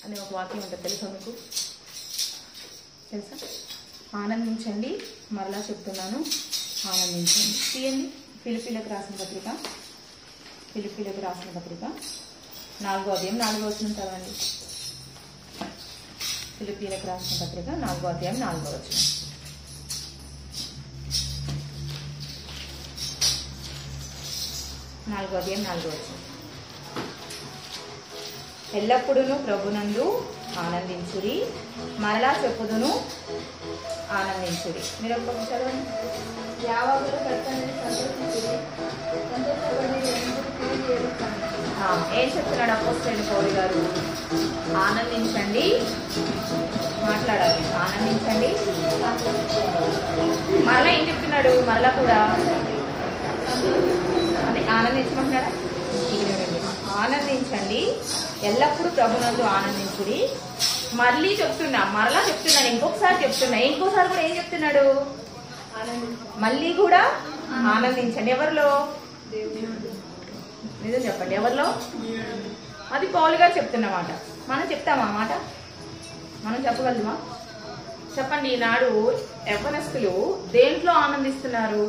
అనే ఒక వాక్యం ఉంటుంది, తెలుసా మీకు? తెలుసా? ఆనందించండి, మరలా చెప్తున్నాను ఆనందించండి. తీయండి. ఫిలిప్పీలకు రాసిన పత్రిక 4వ అధ్యాయం 4వ వచనం చదవండి. ఫిలిప్పీలకు రాసిన పత్రిక 4వ అధ్యాయం 4వ వచనం. ఎల్లప్పుడూ ప్రభునందు ఆనందించుడి, మరలా చెప్పుదును ఆనందించుడి. మీరు ఒక్కొక్క చదవండి. యావత్తులు కర్తని సంతోషించుడి, సంతోషపడి ఏం చెప్తున్నాడు అపోస్తలుడైన పౌలు గారు? ఆనందించండి, మాట్లాడాలి. ఆనందించండి. మరలా ఏం చెప్తున్నాడు? మరలా కూడా ఆనందించమంటున్నాడా? ఆనందించండి, ఎల్లప్పుడూ ప్రభునందు ఆనందించుడి. మరలా చెప్తున్నాను, ఇంకొకసారి కూడా ఏం చెప్తున్నాడు? మళ్ళీ కూడా ఆనందించండి. ఎవరిలో? నిజం చెప్పండి, ఎవరిలో? అది పౌలు గారు చెప్తున్నమాట. మనం చెప్తామా మాట? మనం చెప్పగలమా? చెప్పండి. ఈనాడు యవ్వనస్తులు దేంట్లో ఆనందిస్తున్నారు?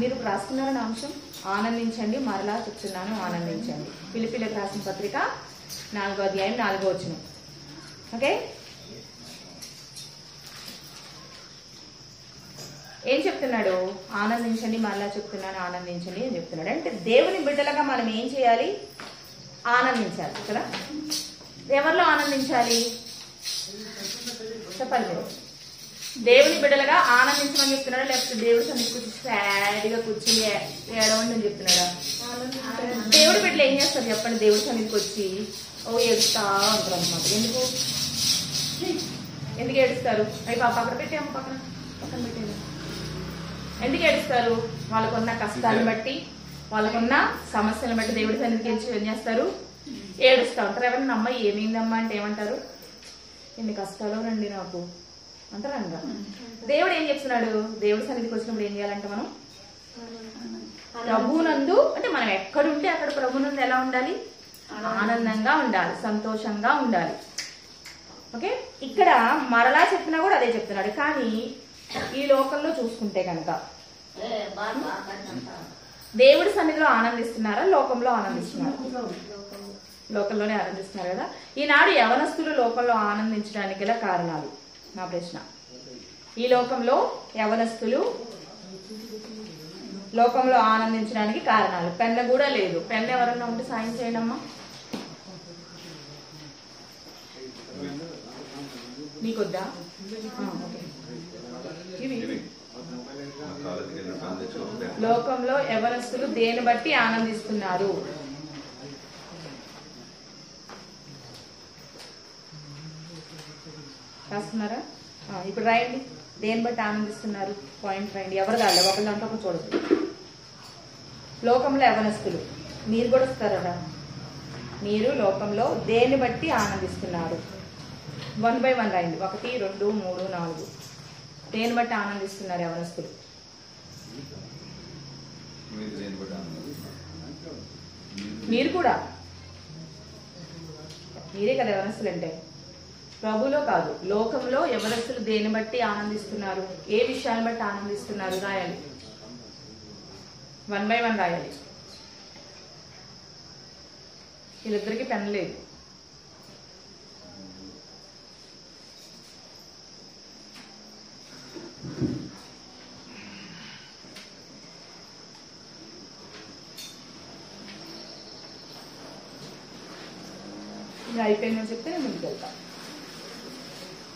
మీరు రాసుకున్నారని అంశం. ఆనందించండి, మరలా చెప్తున్నాను ఆనందించండి. ఫిలిప్పీలకు రాసిన పత్రిక 4వ అధ్యాయం 4వ వచనం. ఓకే, ఏం చెప్తున్నాడు? ఆనందించండి, మరలా చెప్తున్నాను ఆనందించండి అని చెప్తున్నాడు. అంటే దేవుని బిడ్డలుగా మనం ఏం చేయాలి? ఆనందించాలి కదా. ఎవరిలో ఆనందించాలి చెప్పాలి మీరు? దేవుని బిడ్డలుగా ఆనందించమని చెప్తున్నాడా, లేకపోతే దేవుడి సన్నిధికి కూర్చొని సాడిగా కూర్చుని ఏడవండి అని చెప్తున్నాడా? దేవుడి బిడ్డలు ఏం చేస్తారు చెప్పండి? దేవుడి సన్నిధికి వచ్చి ఏడుస్తా ఉంటారు అన్నమాట. ఎందుకు ఏడుస్తారు? అవి పాప అక్కడ పెట్టాము, పక్కన పెట్టేది. ఎందుకు ఏడుస్తారు? వాళ్ళకున్న కష్టాలను బట్టి, వాళ్ళకున్న సమస్యలను బట్టి దేవుడి సన్నిధికి వచ్చి ఏం చేస్తారు? ఏడుస్తూ ఉంటారు. ఎవరైనా అమ్మ ఏమైందమ్మా అంటే ఏమంటారు? ఎన్ని కష్టాలు రండి నాకు అంటారు అనగా. దేవుడు ఏం చెప్తున్నాడు? దేవుడి సన్నిధికి వచ్చినప్పుడు ఏం చేయాలంటే మనం ప్రభునందు, అంటే మనం ఎక్కడుంటే అక్కడ ప్రభునందు ఎలా ఉండాలి? ఆనందంగా ఉండాలి, సంతోషంగా ఉండాలి. ఓకే, ఇక్కడ మరలా చెప్పినా కూడా అదే చెప్తున్నాడు. కానీ ఈ లోకంలో చూసుకుంటే కనుక దేవుడి సన్నిధిలో ఆనందిస్తున్నారా, లోకంలో ఆనందిస్తున్నారా? లోకంలోనే ఆనందిస్తున్నారు కదా. ఈనాడు యవనస్తులు లోకంలో ఆనందించడానికి గల కారణాలు నా ప్రశ్న. ఈ లోకంలో యవనస్తులు లోకంలో ఆనందించడానికి కారణాలు. పెన్న కూడా లేదు. పెన్న ఎవరన్నా ఉంటే సాయం చేయండి అమ్మా. మీకొద్దా? లోకంలో యవనస్తులు దేని బట్టి ఆనందిస్తున్నారు? రాస్తున్నారా? ఇప్పుడు రాయండి. దేని బట్టి ఆనందిస్తున్నారు? పాయింట్ రాయండి. ఎవరు కాదు, ఒకరి దాంట్లో ఒక చూడదు. లోకంలో యవనస్తులు, మీరు కూడా వస్తారా? మీరు లోకంలో దేన్ని బట్టి ఆనందిస్తున్నారు? 1 by 1 రాయండి. 1 2 3 4. దేని బట్టి ఆనందిస్తున్నారు యవనస్తులు? మీరు కూడా, మీరే కదా యవనస్తులు అంటే. ప్రభులో కాదు, లోకంలో యవనస్తులు దేని బట్టి ఆనందిస్తున్నారు? ఏ విషయాన్ని బట్టి ఆనందిస్తున్నారు? రాయాలి. 1 by 1 రాయాలి. వీళ్ళిద్దరికి పెన్ లేదు. ఇది అయిపోయిందని చెప్తే నేను ముందుకు వెళ్తాను.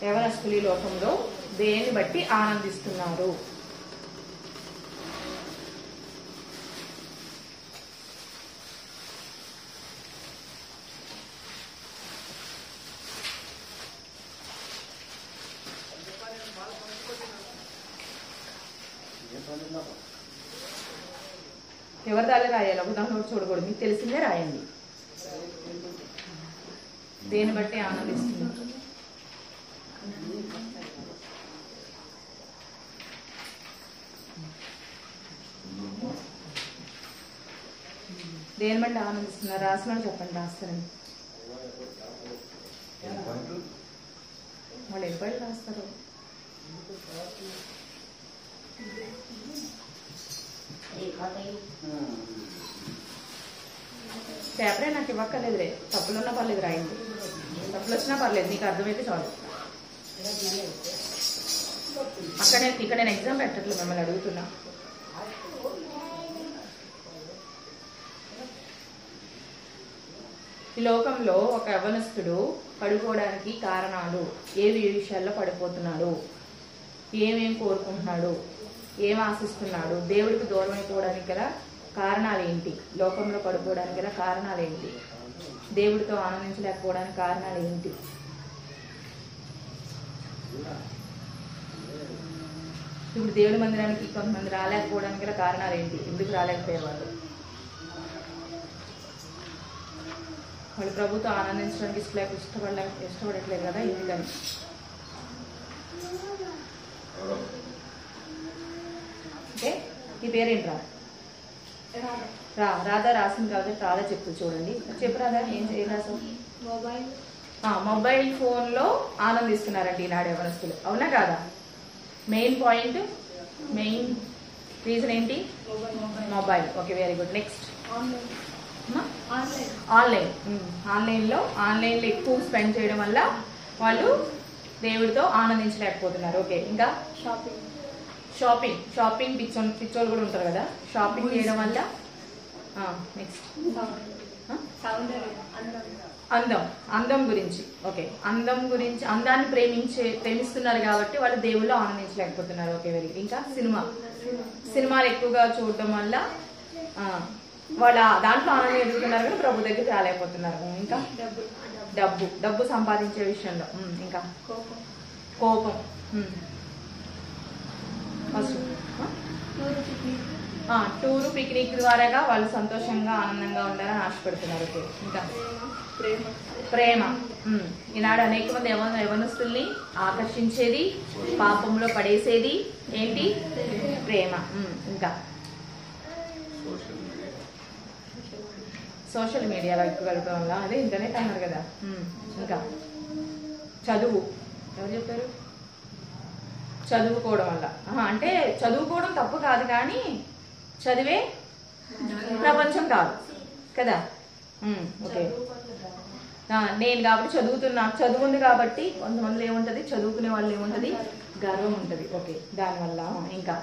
యవనస్తులు లోకంలో దేన్ని బట్టి ఆనందిస్తున్నారు? ఎవరి దాలే రాయాలి, ఒక దాంట్లో చూడకూడదు. మీకు తెలిసిందే రాయండి. దేని బట్టి ఆనందిస్తున్నారు? దేని బట్టి ఆనందిస్తున్నారు? రాసిన చెప్పండి, రాస్తారండి. వాళ్ళు ఎన్ని పాయింట్లు రాస్తారు? పేపరే నాకు ఇవ్వక్కర్లేదురే, తప్పులున్నా పర్లేదు, రాయండి. తప్పులు వచ్చినా పర్లేదు, నీకు అర్థమైతే చాలు. ఇక్కడ నేను ఎగ్జామ్ పెట్టట్లేదు, మిమ్మల్ని అడుగుతున్నా. ఈ లోకంలో ఒక యవ్వనస్తుడు పడిపోవడానికి కారణాలు ఏ విషయాల్లో పడిపోతున్నాడు, ఏమేం కోరుకుంటున్నాడు, ఏం ఆశిస్తున్నాడు, దేవుడికి దూరం అయిపోవడానికి గల కారణాలు ఏంటి, లోకంలో పడిపోవడానికి గల కారణాలు ఏంటి, దేవుడితో ఆనందించలేకపోవడానికి కారణాలు ఏంటి? ఇప్పుడు దేవుడి మందిరానికి కొంతమంది రాలేకపోవడానికి గల కారణాలు ఏంటి? ఎందుకు రాలేకపోయేవాళ్ళు? వాళ్ళు ప్రభుతో ఆనందించడానికి ఇష్టపడట్లేదు కదా, ఎందుకని? అంటే ఈ పేరేంట్రా? రాధా రాసింది కాబట్టి రాధా చెప్తూ చూడండి. చెప్పు రాధా, ఏం రాసావు? మొబైల్ ఫోన్ లో ఆనందిస్తున్నారండి ఈనాడు యవ్వనస్తులు, అవునా కాదా? మెయిన్ పాయింట్, మెయిన్ రీజన్ ఏంటి? Mobile. Okay, very good. Next ఆన్లైన్లో ఎక్కువ స్పెండ్ చేయడం వల్ల వాళ్ళు దేవుడితో ఆనందించలేకపోతున్నారు. ఓకే, ఇంకా షాపింగ్ పిచ్చోళ్ళు కూడా ఉంటారు కదా, షాపింగ్ చేయడం వల్ల. నెక్స్ట్ అందం గురించి. ఓకే, అందాన్ని ప్రేమిస్తున్నారు కాబట్టి వాళ్ళు దేవుళ్ళు ఆనందించలేకపోతున్నారు. Okay, very good. ఇంకా సినిమాలు ఎక్కువగా చూడటం వల్ల వాళ్ళ దాంట్లో ఆనందం ఎదుగుతున్నారు కానీ ప్రభు దగ్గరికి రాలేకపోతున్నారు. ఇంకా డబ్బు సంపాదించే విషయంలో. ఇంకా కోపం. ఫస్ట్ టూరు, పిక్నిక్ ద్వారాగా వాళ్ళు సంతోషంగా ఆనందంగా ఉండాలని ఆశపడుతున్నారు. ఓకే, ఇంకా ప్రేమ. ఈనాడు అనేక మంది యవనస్తుల్ని ఆకర్షించేది, పాపంలో పడేసేది ఏంటి? ప్రేమ. ఇంకా సోషల్ మీడియాలో ఎక్కువ గడపడం వల్ల, అదే ఇంటర్నెట్ అన్నారు కదా. ఇంకా చదువు. ఎవరు చెప్పారు? చదువుకోవడం వల్ల. అంటే చదువుకోవడం తప్పు కాదు, కానీ చదివే ప్రపంచం కాదు కదా. ఓకే, నేను కాబట్టి చదువుతున్నా, చదువు ఉంది కాబట్టి కొంతమందిలో ఏముంటది, చదువుకునే వాళ్ళు ఏముంటది, గర్వం ఉంటది. ఓకే, దానివల్ల. ఇంకా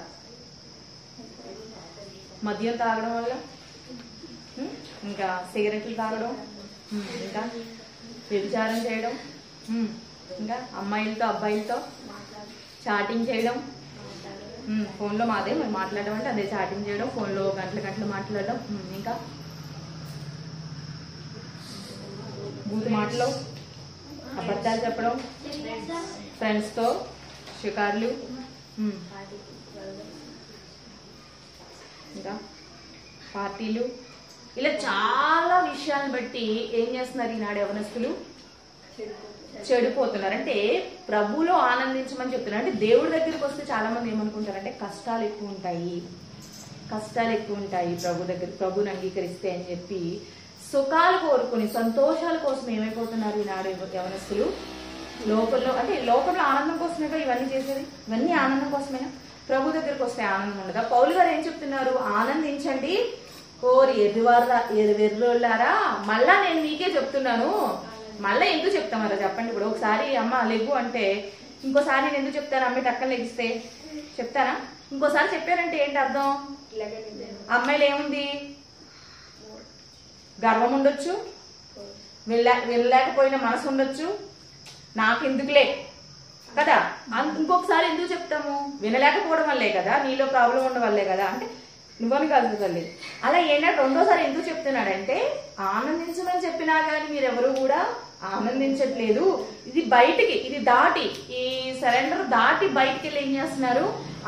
మద్యం తాగడం వల్ల, ఇంకా సిగరెట్లు తాగడం, ఇంకా వ్యభిచారం చేయడం, ఇంకా అమ్మాయిలతో అబ్బాయిలతో చాటింగ్ చేయడం, ఫోన్లో మాట్లాడడం అంటే అదే చాటింగ్ చేయడం, ఫోన్లో గంటలు మాట్లాడడం, ఇంకా బూతు మాటలు, అబద్ధాలు చెప్పడం, ఫ్రెండ్స్తో షికార్లు, ఇంకా పార్టీలు, ఇలా చాలా విషయాలను బట్టి ఏం చేస్తున్నారు ఈనాడు యవనస్తులు? చెడిపోతున్నారు. అంటే ప్రభువులో ఆనందించమని చెప్తున్నారు. అంటే దేవుడి దగ్గరికి వస్తే చాలా మంది ఏమనుకుంటారంటే కష్టాలు ఎక్కువ ఉంటాయి ప్రభుని అంగీకరిస్తే అని చెప్పి సుఖాలు కోరుకుని సంతోషాల కోసం ఏమైపోతున్నారు ఈనాడు యవనస్తులు? లోకంలో ఆనందం కోసమే ఇవన్నీ చేసేది, ఇవన్నీ ఆనందం కోసమేనా? ప్రభు దగ్గరికి వస్తే ఆనందం ఉండదా? పౌలు గారు ఏం చెప్తున్నారు? ఆనందించండి కోరి వెర్రోళ్ళారా, మళ్ళా నేను మీకే చెప్తున్నాను. మళ్ళీ ఎందుకు చెప్తామరా చెప్పండి. ఇప్పుడు ఒకసారి అమ్మ లెగ్గు అంటే ఇంకోసారి నేను ఎందుకు చెప్తాను? అమ్మాయి టక్కన లెగిస్తే చెప్తానా? ఇంకోసారి చెప్పారంటే ఏంటి అర్థం? అమ్మాయిలు ఏముంది? గర్వం ఉండొచ్చు, వెళ్ళలేకపోయిన మనసు ఉండొచ్చు, నాకెందుకులే కదా. ఇంకొకసారి ఎందుకు చెప్తాము? వినలేకపోవడం వల్లే కదా, నీలో ప్రాబ్లం ఉండడం వల్లే కదా. అంటే నువ్వని కాదు తల్లి. అలా ఏంటంటే రెండోసారి ఎందుకు చెప్తున్నాడంటే ఆనందించమని చెప్పినా కానీ మీరెవరు కూడా ఆనందించట్లేదు. ఇది దాటి, ఈ సరెండర్ దాటి బయటికి వెళ్ళి ఏం చేస్తున్నారు?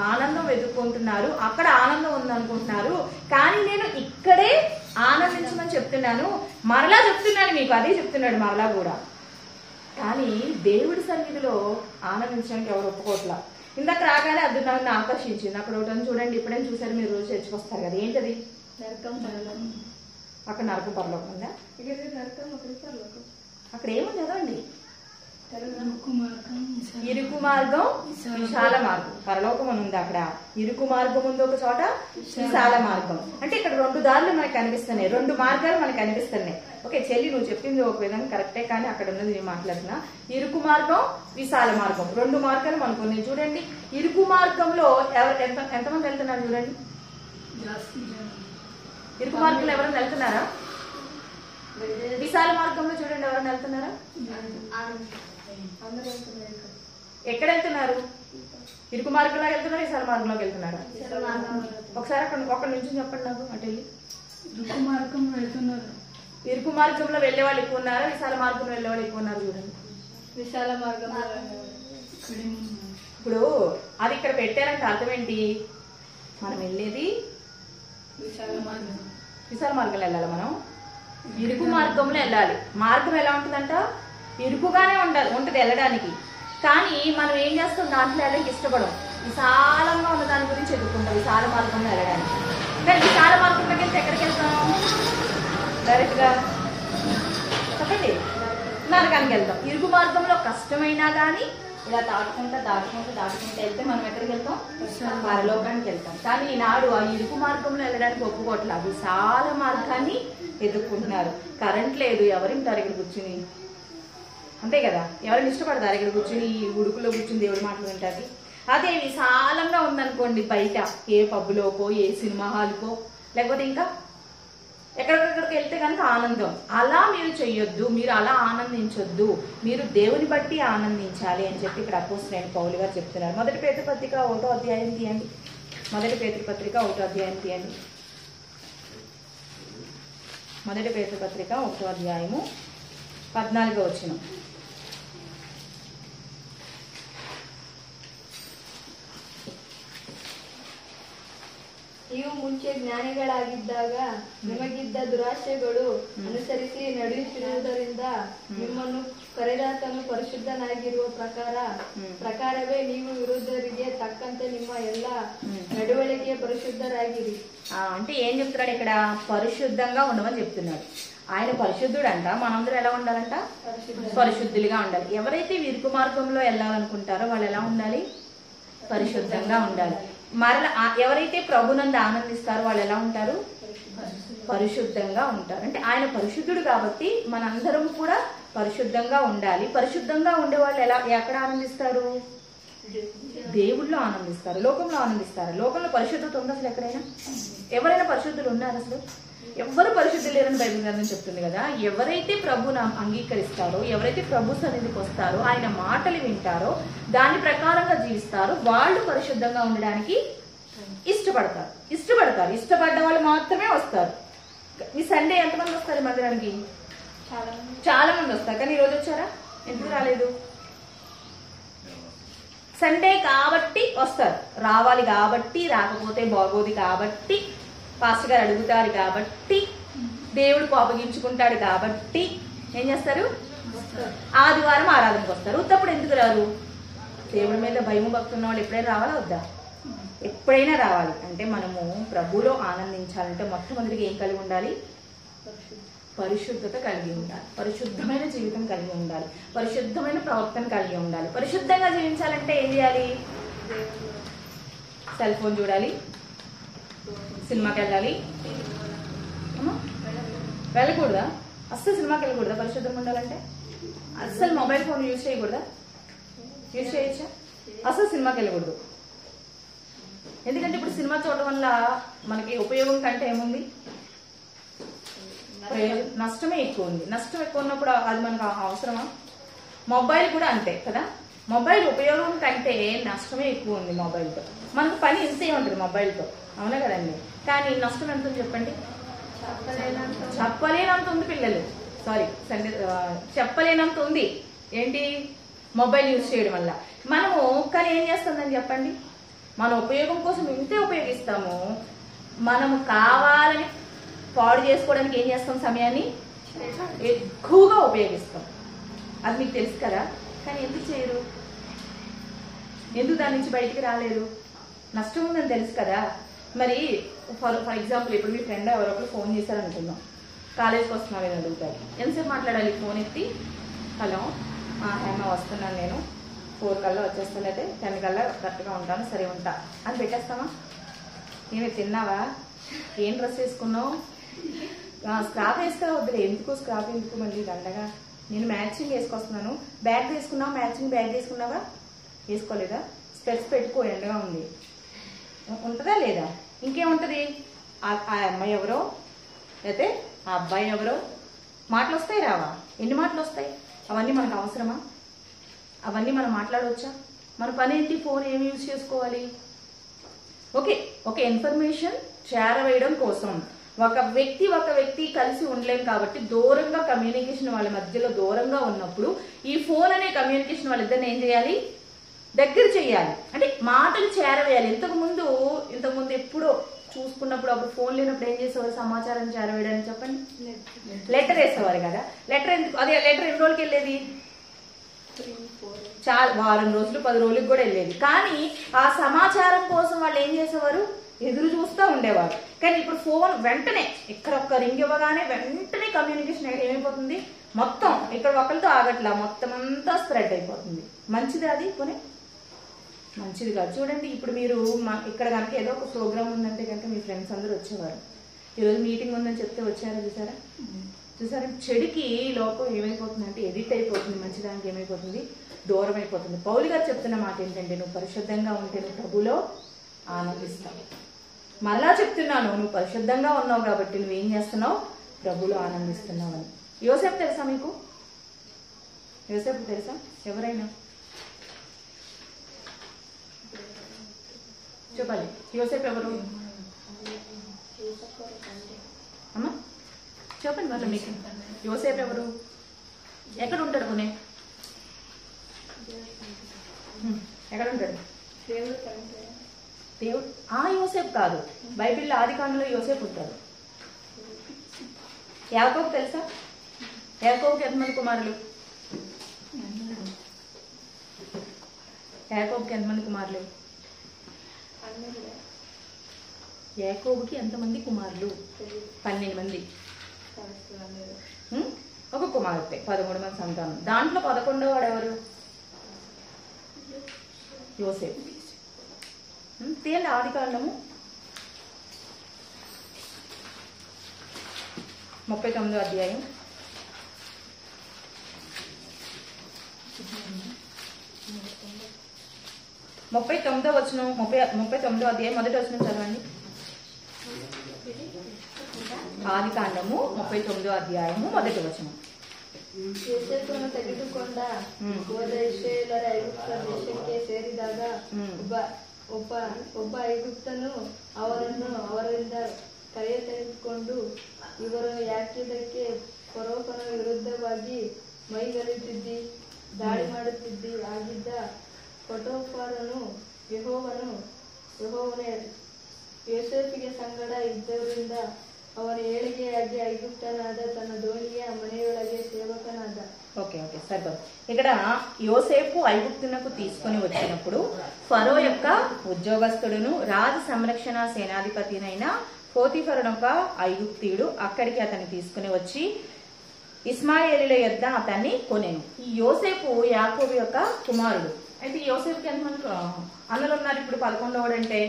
ఆనందం వెతుక్కుంటున్నారు. అక్కడ ఆనందం ఉందనుకుంటున్నారు. కానీ నేను ఇక్కడే ఆనందించమని చెప్తున్నాను, మరలా చెప్తున్నాను మీకు, అదే చెప్తున్నాడు మరలా కూడా. కానీ దేవుడి సన్నిధిలో ఆనందించడానికి ఎవరు ఒప్పుకోట్లా. ఇందాక రాగానే అది నన్ను ఆకర్షించింది. అక్కడ ఒకటి చూడండి, ఇప్పుడేం చూసారు మీరు, రోజు చర్చకొస్తారు కదా, ఏంటది? అక్కడ నరకం పరలోకం ఉందా? అక్కడ ఏముంది చదవండి. ఇరుకు మార్గం విశాల మార్గం. పరలోకం అని ఉంది అక్కడ. ఇరుకు మార్గం ఉంది ఒక చోట, విశాల మార్గం. అంటే ఇక్కడ 2 దారులు మనకు కనిపిస్తున్నాయి, 2 మార్గాలు మనకు కనిపిస్తున్నాయి. ఓకే చెల్లి, నువ్వు చెప్పింది ఒక విధంగా కరెక్టే, కానీ అక్కడ ఉన్నది నేను మాట్లాడుతున్నా. ఇరుకు మార్గం, విశాల మార్గం, 2 మార్గాలు మనకు ఉన్నాయి. చూడండి, ఇరుకు మార్గంలో ఎంతమంది వెళ్తున్నారు చూడండి. ఇరుకు మార్గంలో ఎవరైనా వెళ్తున్నారా? విశాల మార్గంలో చూడండి ఎవరైనా వెళ్తున్నారా? ఎక్కడ వెళ్తున్నారు? ఇరుకు మార్గంలో వెళ్తున్నారు, విశాల మార్గంలోకి వెళ్తున్నారా? ఒకసారి అక్కడ నుంచి చెప్పండి నాకు. అటు వెళ్ళి ఇరుకు మార్గంలో వెళ్తున్నారు. ఇరుకు మార్గంలో వెళ్లే వాళ్ళు ఎక్కువ ఉన్నారా, విశాల మార్గంలో వెళ్లే వాళ్ళు ఎక్కువ ఉన్నారు? చూడండి, విశాల మార్గంలో. ఇప్పుడు అది ఇక్కడ పెట్టారంటే అర్థం ఏంటి? మనం వెళ్ళేది విశాల మార్గంలో వెళ్ళాలి. మనం ఇరుకు మార్గంలో వెళ్ళాలి. మార్గం ఎలా ఉంటుందంట? ఇరుకుగానే ఉంటది వెళ్ళడానికి. కానీ మనం ఏం చేస్తాం? దాంట్లో వెళ్ళడానికి ఇష్టపడం. విశాలంగా ఉన్న దాని గురించి ఎదుర్కొంటాం విశాల మార్గంలో వెళ్ళడానికి. కానీ విశాల మార్గంలోకి వెళ్తే ఎక్కడికి వెళ్తాం? డైరెక్ట్ గా చెప్పండి, నరకానికి వెళ్తాం. ఇరుకు మార్గంలో కష్టమైనా కానీ ఇలా దాటుకుంటూ వెళ్తే మనం ఎక్కడికి వెళ్తాం? పరలోకానికి వెళ్తాం. కానీ ఈనాడు ఆ ఇరుకు మార్గంలో వెళ్ళడానికి ఒప్పుకోవట్లేదు, విశాల మార్గాన్ని ఎదుర్కొంటున్నారు. కరెంట్ లేదు, ఎవరింటారు ఇక్కడ కూర్చుని? అంతే కదా, ఎవరిని ఇష్టపడతారు ఇక్కడ కూర్చుని ఉడుకులో కూర్చుని దేవుడి మాటలు వింటారు? అదే విశాలంగా ఉందనుకోండి, బయట ఏ పబ్లోకో, ఏ సినిమా హాల్కో, లేకపోతే ఇంకా ఎక్కడికక్కడికి వెళ్తే కనుక ఆనందం. అలా మీరు చెయ్యొద్దు, మీరు అలా ఆనందించొద్దు, మీరు దేవుని బట్టి ఆనందించాలి అని చెప్పి ఇక్కడ అపోస్తలుడైన పౌలు గారు చెప్తున్నారు. మొదటి పేతురు పత్రిక 1వ అధ్యాయం తీయండి. మొదటి పేతురు పత్రిక 1వ అధ్యాయం తీయండి. మొదటి పేతురు పత్రిక 1వ అధ్యాయము 14వ వచనం. ನೀವು ಮುಂಚೆ ಜ್ಞಾನಿಗಳಾಗಿದ್ದಾಗ ನಿಮಗಿದ್ದ ದುರಾಶೆಗಳು ಅನುಸರಿಸಿ ನಡೆಯುತ್ತಿರುವುದರಿಂದ ನಿಮ್ಮನ್ನು ಕರೆದಾತನು ಪರಿಶುದ್ಧನಾಗಿರುವ ಪ್ರಕಾರವೇ ನೀವು ವಿರುದ್ಧರಿಗೆ ತಕ್ಕಂತೆ ನಿಮ್ಮ ಎಲ್ಲ నడవడికే పరిశుద్ధరాగిరి. అంటే ఏం చెప్తున్నాడు ఇక్కడ? పరిశుద్ధంగా ఉండమని చెప్తున్నాడు. ఆయన పరిశుద్ధుడు అంట, మనందరూ ఎలా ఉండాలంట? పరిశుద్ధులుగా ఉండాలి. ఎవరైతే ఇరుకు మార్గంలో వెళ్ళాలనుకుంటారో వాళ్ళు ఎలా ఉండాలి? పరిశుద్ధంగా ఉండాలి. మరలా ఎవరైతే ప్రభునందు ఆనందిస్తారో వాళ్ళు ఎలా ఉంటారు? పరిశుద్ధంగా ఉంటారు. అంటే ఆయన పరిశుద్ధుడు కాబట్టి మనందరం కూడా పరిశుద్ధంగా ఉండాలి. పరిశుద్ధంగా ఉండే వాళ్ళు ఎక్కడ ఆనందిస్తారు? దేవుళ్ళో ఆనందిస్తారు, లోకంలో ఆనందిస్తారు. లోకంలో పరిశుద్ధత ఉంది అసలు ఎక్కడైనా? ఎవరైనా పరిశుద్ధులు ఉన్నారు అసలు? ఎవ్వరు పరిశుద్ధులు లేరని బైబిల్ గ్రంథం చెప్తుంది కదా. ఎవరైతే ప్రభుని అంగీకరిస్తారో, ఎవరైతే ప్రభు సన్నిధికి వస్తారో, ఆయన మాటలు వింటారో, దాని ప్రకారంగా జీవిస్తారో వాళ్ళు పరిశుద్ధంగా ఉండడానికి ఇష్టపడతారు. ఇష్టపడ్డ వాళ్ళు మాత్రమే వస్తారు. ఈ సండే ఎంతమంది వస్తారు మందిరానికి? చాలా మంది వస్తారు. కానీ ఈరోజు వచ్చారా? ఎందుకు రాలేదు? సండే కాబట్టి వస్తారు, రావాలి కాబట్టి, రాకపోతే బాగోదు కాబట్టి, పాస్టర్ గారు అడుగుతారు కాబట్టి, దేవుడు కోపగించుకుంటాడు కాబట్టి ఏం చేస్తారు? ఆదివారం ఆరాధనకు వస్తారు. ఉత్తప్పుడు ఎందుకు రారు? దేవుడి మీద భయం భక్తి ఉన్న వాళ్ళు ఎప్పుడైనా రావాలా వద్దా? ఎప్పుడైనా రావాలి. అంటే మనము ప్రభులో ఆనందించాలంటే మొట్టమొదటిగా ఏం కలిగి ఉండాలి? పరిశుద్ధత కలిగి ఉండాలి, పరిశుద్ధమైన జీవితం కలిగి ఉండాలి, పరిశుద్ధమైన ప్రవర్తన కలిగి ఉండాలి. పరిశుద్ధంగా జీవించాలంటే ఏం చేయాలి? సెల్ ఫోన్ చూడాలి, సినిమాకి వెళ్ళాలి. వెళ్ళకూడదా? అస్సలు సినిమాకి వెళ్ళకూడదా? పరిశుద్ధంగా ఉండాలంటే అస్సలు మొబైల్ ఫోన్ యూజ్ చేయకూడదా? యూజ్ చేయొచ్చా? అసలు సినిమాకి వెళ్ళకూడదు. ఎందుకంటే ఇప్పుడు సినిమా చూడడం వల్ల మనకి ఉపయోగం కంటే ఏముంది? నష్టమే ఎక్కువ ఉంది. నష్టం ఎక్కువ ఉన్నప్పుడు అది మనకు అవసరమా? మొబైల్ కూడా అంతే కదా. మొబైల్ ఉపయోగం కంటే నష్టమే ఎక్కువ ఉంది. మొబైల్తో మనకు పని ఇంతే ఉంటుంది మొబైల్తో, అవునా కదండి? కానీ నష్టం ఎంత ఉంది చెప్పండి? చెప్పలేనంత ఉంది. పిల్లలు చెప్పలేనంత ఉంది. ఏంటి? మొబైల్ యూజ్ చేయడం వల్ల మనము. కానీ ఏం చేస్తుందని చెప్పండి? మన ఉపయోగం కోసం ఇంతే ఉపయోగిస్తాము. మనము కావాలని పాడు చేసుకోవడానికి ఏం చేస్తాం? సమయాన్ని ఎక్కువగా ఉపయోగిస్తాం. అది మీకు తెలుసు కదా. కానీ ఎందుకు చేయరు? ఎందుకు దాని నుంచి బయటికి రాలేదు? నష్టం ఉందని తెలుసు కదా. మరి ఫర్ ఎగ్జాంపుల్ ఇప్పుడు మీ ఫ్రెండ్ ఎవరొకరు ఫోన్ చేశారనుకుందాం. కాలేజ్కి వస్తున్నావు అని అడుగుతారు. ఎంతసేపు మాట్లాడాలి? ఫోన్ ఎత్తి హలో హేమ వస్తున్నాను నేను 4 కల్లా వచ్చేస్తాను, అయితే 10 కల్లా కరెక్ట్గా ఉంటాను, సరే ఉంటా అని పెట్టేస్తామా? ఏమి తిన్నావా? ఏం డ్రెస్ వేసుకున్నావు? స్క్రాప్ వేస్తా వద్దులే, ఎందుకు స్క్రాప్ ఎందుకు మళ్ళీ దండగా, నేను మ్యాచింగ్ వేసుకొస్తున్నాను. బ్యాగ్ తీసుకున్నావు, మ్యాచింగ్ బ్యాగ్ తీసుకున్నావా? వేసుకోలేదా? స్పెట్స్ పెట్టుకో, ఎండగా ఉంది. ఉంటుందా లేదా? ఇంకేముంటుంది? ఆ అమ్మాయి ఎవరో అయితే ఆ అబ్బాయి ఎవరో మాటలు వస్తాయి రావా? ఎన్ని మాటలు వస్తాయి? అవన్నీ మనకు అవసరమా? అవన్నీ మనం మాట్లాడవచ్చా? మన పని ఏంటి? ఫోన్ ఏమి యూజ్ చేసుకోవాలి? ఓకే, ఒక ఇన్ఫర్మేషన్ చేరవేయడం కోసం ఒక వ్యక్తి కలిసి ఉండలేం కాబట్టి దూరంగా కమ్యూనికేషన్ వాళ్ళ మధ్యలో దూరంగా ఉన్నప్పుడు ఈ ఫోన్ అనే కమ్యూనికేషన్ వాళ్ళిద్దరిని ఏం చేయాలి? దగ్గర చేయాలి. అంటే మాటలు చేరవేయాలి. ఇంతకుముందు ఎప్పుడో చూసుకున్నప్పుడు అప్పుడు ఫోన్ లేనప్పుడు ఏం చేసేవారు? సమాచారం చేరవేయడానికి చెప్పండి, లెటర్ వేసేవారు కదా. లెటర్ ఎందుకు? అదే లెటర్ ఎన్ని రోజులకి వెళ్ళేది? చాలా వారం రోజులు 10 రోజులకు కూడా వెళ్ళేది. కానీ ఆ సమాచారం కోసం వాళ్ళు ఏం చేసేవారు? ఎదురు చూస్తూ ఉండేవారు. కానీ ఇప్పుడు ఫోన్ వెంటనే ఇక్కడ ఒక్క రింగ్ ఇవ్వగానే వెంటనే కమ్యూనికేషన్ ఏమైపోతుంది? మొత్తం ఇక్కడ ఒకరితో ఆగట్లా, మొత్తం అంతా స్ప్రెడ్ అయిపోతుంది. మంచిది అది? పోనీ మంచిది కాదు. చూడండి, ఇప్పుడు మీరు ఇక్కడ కనుక ఏదో ఒక ప్రోగ్రామ్ ఉందంటే కనుక మీ ఫ్రెండ్స్ అందరూ వచ్చేవారు. ఈరోజు మీటింగ్ ఉందని చెప్తే వచ్చారా? చూసారా? చెడుకి లోకం ఏమైపోతుందంటే ఎడిట్ అయిపోతుంది, మంచిదానికి ఏమైపోతుంది? దూరం అయిపోతుంది. పౌలు గారు చెప్తున్న మాట ఏంటంటే, నువ్వు పరిశుద్ధంగా ఉంటే నువ్వు ప్రభులో ఆనందిస్తావు. మరలా చెప్తున్నాను, నువ్వు పరిశుద్ధంగా ఉన్నావు కాబట్టి నువ్వేం చేస్తున్నావు? ప్రభులో ఆనందిస్తున్నావు అని. యోసేపు తెలుసా మీకు? యోసేపు తెలుసా? ఎవరైనా చెప్పాలి. యోసేపు ఎవరు అమ్మా? చెప్పండి మరి మీకు. యోసేపు ఎవరు? ఎక్కడ ఉంటాడు? కొనే ఎక్కడ ఉంటాడు? దేవుడు యోసేపు కాదు. బైబిల్లో ఆదికాండంలో యోసేపు ఉంటాడు. యాకోబు తెలుసా? యాకోబుకి ఎంతమంది కుమారులు? యాకోబుకి ఎంతమంది కుమారులు? యాకోబుకి ఎంతమంది కుమారులు? 12 మంది. ఒక కుమార్తె, 13 మంది సంతానం. దాంట్లో 11వ వాడు ఎవరు? యోసేపు. తేలి ఆదికాండము 39వ అధ్యాయం 39వ వచనం, 39వ అధ్యాయం మొదటి వచనం చదవండి. ఆదికాండము 39వ అధ్యాయము మొదటి వచనం. ಯೋಸೇಫನು ತೆಗೆದುಕೊಂಡ ಹೋದ ಇಸ್ರಾಯೇಲರ ಐಗುಪ್ತ ದೇಶಕ್ಕೆ ಸೇರಿದಾಗ ಒಬ್ಬ ಐಗುಪ್ತನು ಅವರಿಂದ ಕರೆಯ ತೆಗೆದುಕೊಂಡು, ಇವರು ಯಾಕಿದಕ್ಕೆ ಫರೋಹನ ವಿರುದ್ಧವಾಗಿ ಮೈಗಲಿತಿದ್ದಿ, ದಾಳಿ ಮಾಡುತ್ತಿದ್ದಿ ಆಗಿದ್ದ ಪೋಟಿಫರನು ಯೆಹೋವನು ಯೋಸೇಫಿಗೆ ಸಂಗಡ ಇದ್ದವರಿಂದ ಅವನ ಏಳಿಗೆಯಾಗಿ ಐಗುಪ್ತನಾದ తన దోణియ మನೆయొಳಗೆ సేవకనాద. ఓకే సరిపోదు. ఇక్కడ యోసేపు ఐగుప్తునకు తీసుకొని వచ్చినప్పుడు ఫరో యొక్క ఉద్యోగస్తుడును రాజు సంరక్షణ సేనాధిపతినైన పోతిఫరుడు ఒక ఐగుప్తీయుడు అక్కడికి అతన్ని తీసుకుని వచ్చి ఇస్మాయేలీల యొద్ద అతన్ని కొనేను. ఈ యోసేపు యాకోబు యొక్క కుమారుడు. అయితే యోసేపుకి ఎంతమంది అన్నలు ఉన్నారు? ఇప్పుడు 11వ అంటే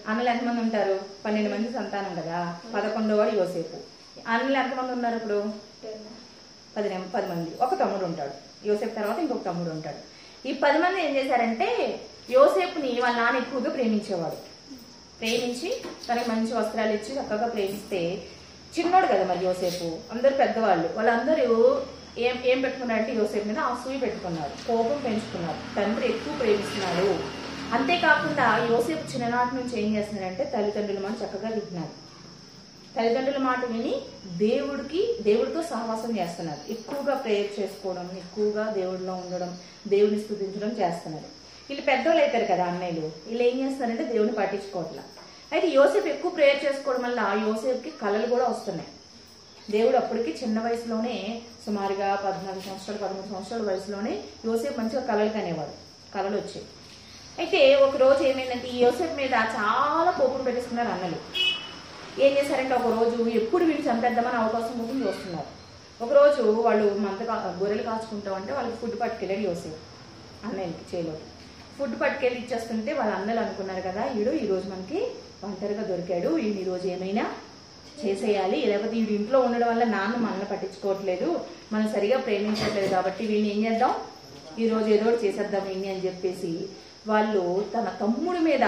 అన్నలు ఎంతమంది ఉంటారు? 12 మంది సంతానం కదా. 11వ వాడు యోసేపు. అన్నలు ఎంతమంది ఉన్నారు ఇప్పుడు? 10 మంది. ఒక తమ్ముడు ఉంటాడు. యోసేపు తర్వాత ఇంకొక తమ్ముడు ఉంటాడు. ఈ 10 మంది ఏం చేశారంటే యోసేపుని వాళ్ళ నాన్న ఎక్కువగా ప్రేమించేవాడు. ప్రేమించి తనకి మంచి వస్త్రాలు ఇచ్చి చక్కగా ప్రేమిస్తే, చిన్నోడు కదా మరి యోసేపు, అందరు పెద్దవాళ్ళు, వాళ్ళందరూ ఏం పెట్టుకున్నారంటే యోసేపు మీద అసూయ పెట్టుకున్నారు, కోపం పెంచుకున్నారు. తండ్రి ఎక్కువ ప్రేమిస్తున్నాడు. అంతేకాకుండా యోసేపు చిన్ననాటి నుంచి ఏం చేస్తున్నారంటే తల్లిదండ్రుల మాట చక్కగా వింటున్నారు. తల్లిదండ్రుల మాట విని దేవుడితో సహవాసం చేస్తున్నారు. ఎక్కువగా ప్రేయర్ చేసుకోవడం, ఎక్కువగా దేవుడిలో ఉండడం, దేవుని స్తుతించడం చేస్తున్నారు. వీళ్ళు పెద్దోళ్ళు అవుతారు కదా అన్నయ్యలు, వీళ్ళు ఏం చేస్తున్నారంటే దేవుని పట్టించుకోవట్లా. అయితే యోసేపు ఎక్కువ ప్రేయర్ చేసుకోవడం వల్ల యోసేపుకి కళలు కూడా వస్తున్నాయి. దేవుడు అప్పటికి చిన్న వయసులోనే సుమారుగా 14 సంవత్సరాలు 13 సంవత్సరాల వయసులోనే యోసేపు మంచిగా కళలు కనేవాడు. కళలు వచ్చాయి. అయితే ఒక రోజు ఏమైందంటే ఈ యోసేపు మీద చాలా కోపం పెట్టేసుకున్నారు అన్నలు. ఏం చేశారంటే ఒక రోజు ఎప్పుడు వీళ్ళు చంపేద్దామని అవకాశం కోసం చూస్తున్నారు. ఒకరోజు వాళ్ళు గొర్రెలు కాచుకుంటాం అంటే వాళ్ళకి ఫుడ్ పట్టుకెళ్ళాడు యోసేపు అన్నయ్యకి చేలోకి. ఫుడ్ పట్టుకెళ్ళి ఇచ్చేస్తుంటే వాళ్ళ అన్నలు అనుకున్నారు కదా, ఈరోజు మనకి ఒంటరిగా దొరికాడు, ఈ రోజు ఏమైనా చేసేయాలి, లేకపోతే వీడి ఇంట్లో ఉండడం వల్ల నాన్న మనల్ని పట్టించుకోవట్లేదు, మనం సరిగా ప్రేమించట్లేదు, కాబట్టి వీడిని ఏం చేద్దాం, ఈరోజు ఏదో ఒకటి చేసేద్దాం వీడిని అని చెప్పేసి వాళ్ళు తన తమ్ముడి మీద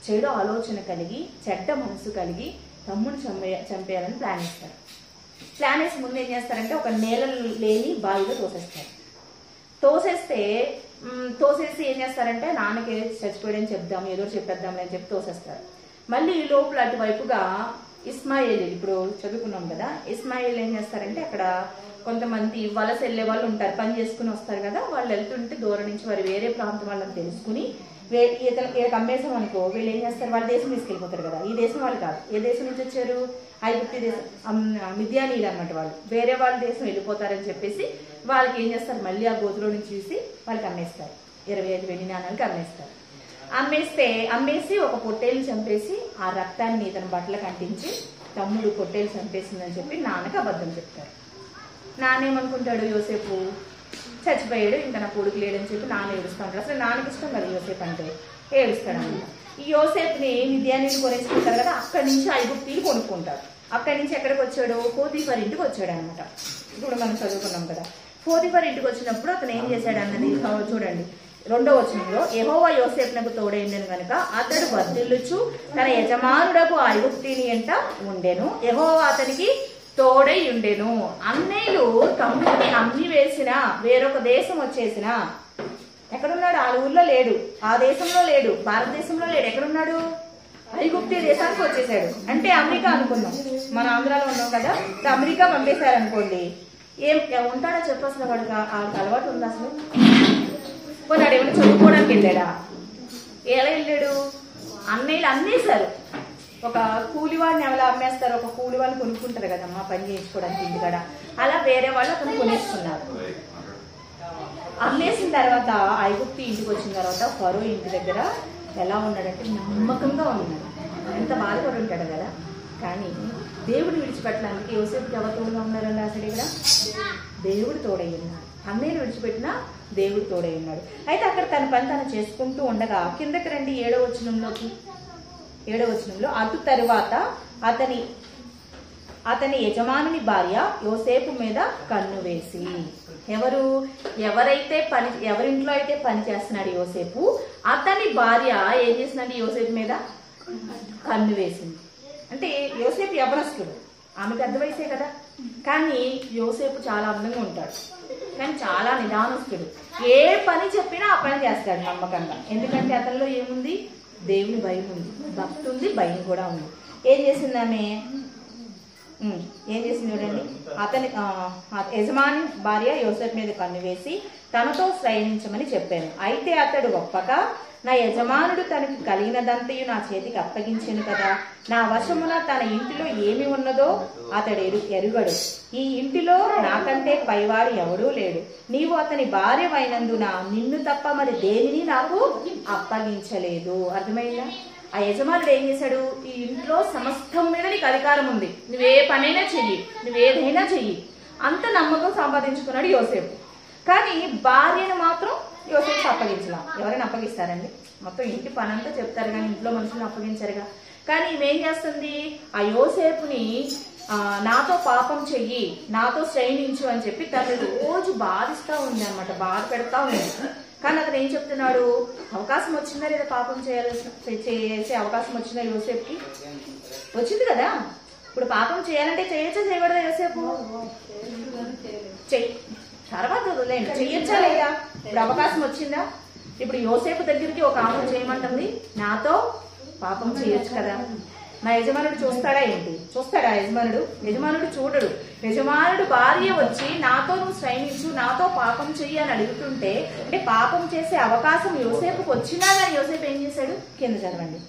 చెడు ఆలోచన కలిగి చెడ్డ మనసు కలిగి తమ్ముడు చంపేయాలని ప్లాన్ వేస్తారు. ప్లాన్ వేసి ముందు ఏం చేస్తారంటే ఒక నేల లేని బావిలో తోసేస్తారు. తోసేసి ఏం చేస్తారంటే నాన్నకి చచ్చిపోయాడని చెప్దాం, ఏదో చెప్పేద్దాం అని చెప్పి తోసేస్తారు. మళ్ళీ ఈ లోపల అటువైపుగా ఇస్మాయిల్, ఇప్పుడు చదువుకున్నాం కదా, ఇస్మాయిల్ ఏం చేస్తారంటే అక్కడ కొంతమంది వలస వెళ్లే వాళ్ళు ఉంటారు, పని చేసుకుని వస్తారు కదా, వాళ్ళు వెళ్తుంటే దూరం నుంచి వారు వేరే ప్రాంతం వాళ్ళని తెలుసుకుని ఈతలకు అమ్మేసాం అనుకో, వీళ్ళు ఏం చేస్తారు, వాళ్ళ దేశం తీసుకెళ్ళిపోతారు కదా. ఈ దేశం వాళ్ళు కాదు, ఏ దేశం నుంచి వచ్చారు, ఐగుప్తు దేశం, మిద్యానీయులు అన్నమాట, వాళ్ళు వేరే వాళ్ళ దేశం వెళ్ళిపోతారని చెప్పేసి వాళ్ళకి ఏం చేస్తారు, మళ్ళీ ఆ గోతులో నుంచి చూసి వాళ్ళకి అమ్మేస్తారు, 25 వెండి నాణాలకి అమ్మేస్తారు. అమ్మేసి ఒక పొట్టేలు చంపేసి ఆ రక్తాన్ని తన బట్టలకు అంటించి తమ్ముడు పొట్టేలు చంపేసిందని చెప్పి నాన్నకి అబద్ధం చెప్తారు. నాన్నేమనుకుంటాడు, యోసేపు చచ్చిపోయాడు, ఇంకా నా కొడుకు లేడని చెప్పి నాన్న ఏడుస్తూ ఉంటాడు. అసలు నాన్నకి ఇష్టం కదా యోసేపు అంటే, ఏడుస్తాడు అనమాట. ఈ యోసేపుని మిద్యానీయులు కొనేసుకుంటారు కదా, అక్కడి నుంచి ఐగుప్తీయులు కొనుక్కుంటారు. అక్కడి నుంచి ఎక్కడికి వచ్చాడు, పోతీఫర్ ఇంటికి వచ్చాడు అనమాట. ఇప్పుడు మనం చదువుకున్నాం కదా, పోతీఫర్ ఇంటికి వచ్చినప్పుడు అతను ఏం చేశాడు అన్నది చూడండి 2వ వచనంలో, యెహోవా యోసేపునకు తోడైండెను గనుక అతడు వర్ధిల్లుచు తన యజమానుడకు ఐగుప్తీయుని ఎంట ఉండెను, యెహోవా అతనికి తోడై ఉండెను. అన్నయ్యలు తమ్ముడిని అమ్మి వేసిన, వేరొక దేశం వచ్చేసిన, ఎక్కడున్నాడు, ఆ ఊర్లో లేడు, ఆ దేశంలో లేడు, భారతదేశంలో లేడు, ఎక్కడున్నాడు, ఐగుప్తీ దేశానికి వచ్చేసాడు. అంటే అమెరికా అనుకున్నాం, మన ఆంధ్రాలో ఉన్నాం కదా, అమెరికా పంపేశారు అనుకోండి, ఏం ఉంటాడో చెప్పాల్సిన వాడికి అలవాటు ఉందా అసలు? కొన్నాడు ఏమైనా చదువుకోవడానికి వెళ్ళాడా? ఎలా వెళ్ళాడు? అన్నయ్యలు అమ్మేశారు. ఒక కూలివాడిని ఎలా అమ్మేస్తారు, ఒక కూలివాడిని కొనుక్కుంటారు కదమ్మా పని చేయించుకోవడానికి ఇంటికాడ, అలా వేరే వాళ్ళు అతను కొనేసుకున్నారు. అమ్మేసిన తర్వాత ఐగుప్తు ఇంటికి వచ్చిన తర్వాత ఫరో ఇంటి దగ్గర ఎలా ఉన్నాడంటే నమ్మకంగా ఉన్నాడు. ఎంత బాధపడి ఉంటాడు కదా. కానీ దేవుడు విడిచిపెట్టడానికి యోసేపుకి ఎవరు తోడుగా ఉన్నారని రాశాడు ఇక్కడ, దేవుడు తోడై ఉన్నాడు. అన్నయ్యను విడిచిపెట్టినా దేవుడు తోడై ఉన్నాడు. అయితే అక్కడ తన పని తను చేసుకుంటూ ఉండగా కిందకి రండి 7వ వచనంలో, అటు తరువాత అతని యజమానుని భార్య యోసేపు మీద కన్ను వేసి, ఎవరింట్లో అయితే పని చేస్తున్నాడు యోసేపు, అతని భార్య ఏం చేసిందంటే యోసేపు మీద కన్ను వేసింది. అంటే యోసేపు యవనస్తుడు, ఆమె పెద్ద వయసే కదా, కానీ యోసేపు చాలా అందంగా ఉంటాడు, కానీ చాలా నిదానస్తుడు. ఏ పని చెప్పినా ఆ పని చేస్తాడు నమ్మకంగా. ఎందుకంటే అతనిలో ఏముంది, దేవుని భయం ఉంది, భక్తి ఉంది, భయం కూడా ఉంది. ఏం చేసింది ఆమె, ఏం చేసింది చూడండి, అతని యజమాని భార్య యోసేపు మీద కన్ను వేసి తనతో శ్రయించమని చెప్పాను. అయితే అతడు ఒప్పక, నా యజమానుడు తనకి కలిగినదంతయు నా చేతికి అప్పగించాను కదా, నా వశమున తన ఇంటిలో ఏమి ఉన్నదో అతడు ఎరుగడు, ఈ ఇంటిలో నాకంటే పైవాడు ఎవడూ లేడు, నీవు అతని భార్యవైనందున నిన్ను తప్ప మరి దేనిని నాకు అప్పగించలేదు. అర్థమైందా? ఆ యజమానుడు ఏం చేశాడు, ఈ ఇంట్లో సమస్తం మీద నీకు అధికారం ఉంది, నువ్వే పనైనా చెయ్యి, నువ్వేదైనా చెయ్యి, అంత నమ్మకం సంపాదించుకున్నాడు యోసేపు. కానీ భార్యను మాత్రం యోసేపు అప్పగించలా. ఎవరైనా అప్పగిస్తారండి? మొత్తం ఇంటి పని అంతా చెప్తారు కానీ ఇంట్లో మనుషులను అప్పగించారుగా. కానీ ఈమెం చేస్తుంది, ఆ యోసేపుని నాతో పాపం చెయ్యి, నాతో శ్రయించు అని చెప్పి తను రోజు బాధిస్తూ ఉంది అనమాట, బాధ పెడతా ఉంది. కానీ అతను ఏం చెప్తున్నాడు, అవకాశం వచ్చిందా లేదా పాపం చేసే అవకాశం వచ్చిందా యోసేపుకి? వచ్చింది కదా. ఇప్పుడు పాపం చేయాలంటే చేయొచ్చా చేయకూడదా యోసేపు? తర్వాత వదిలేండి, చెయ్యొచ్చా లేదా? ఇప్పుడు అవకాశం వచ్చిందా? ఇప్పుడు యోసేపు దగ్గరికి ఒక ఆమె చేయమంటుంది, నాతో పాపం చేయొచ్చు కదా. నా యజమానుడు చూస్తాడా ఏంటి? చూస్తాడా యజమానుడు? యజమానుడు చూడడు. యజమానుడు భార్య వచ్చి నాతో నువ్వు శ్రయించు, నాతో పాపం చెయ్యి అని అడుగుతుంటే, అంటే పాపం చేసే అవకాశం యోసేపుకి వచ్చినా కానీ యోసేపు ఏం చేశాడు? కింద చదవండి,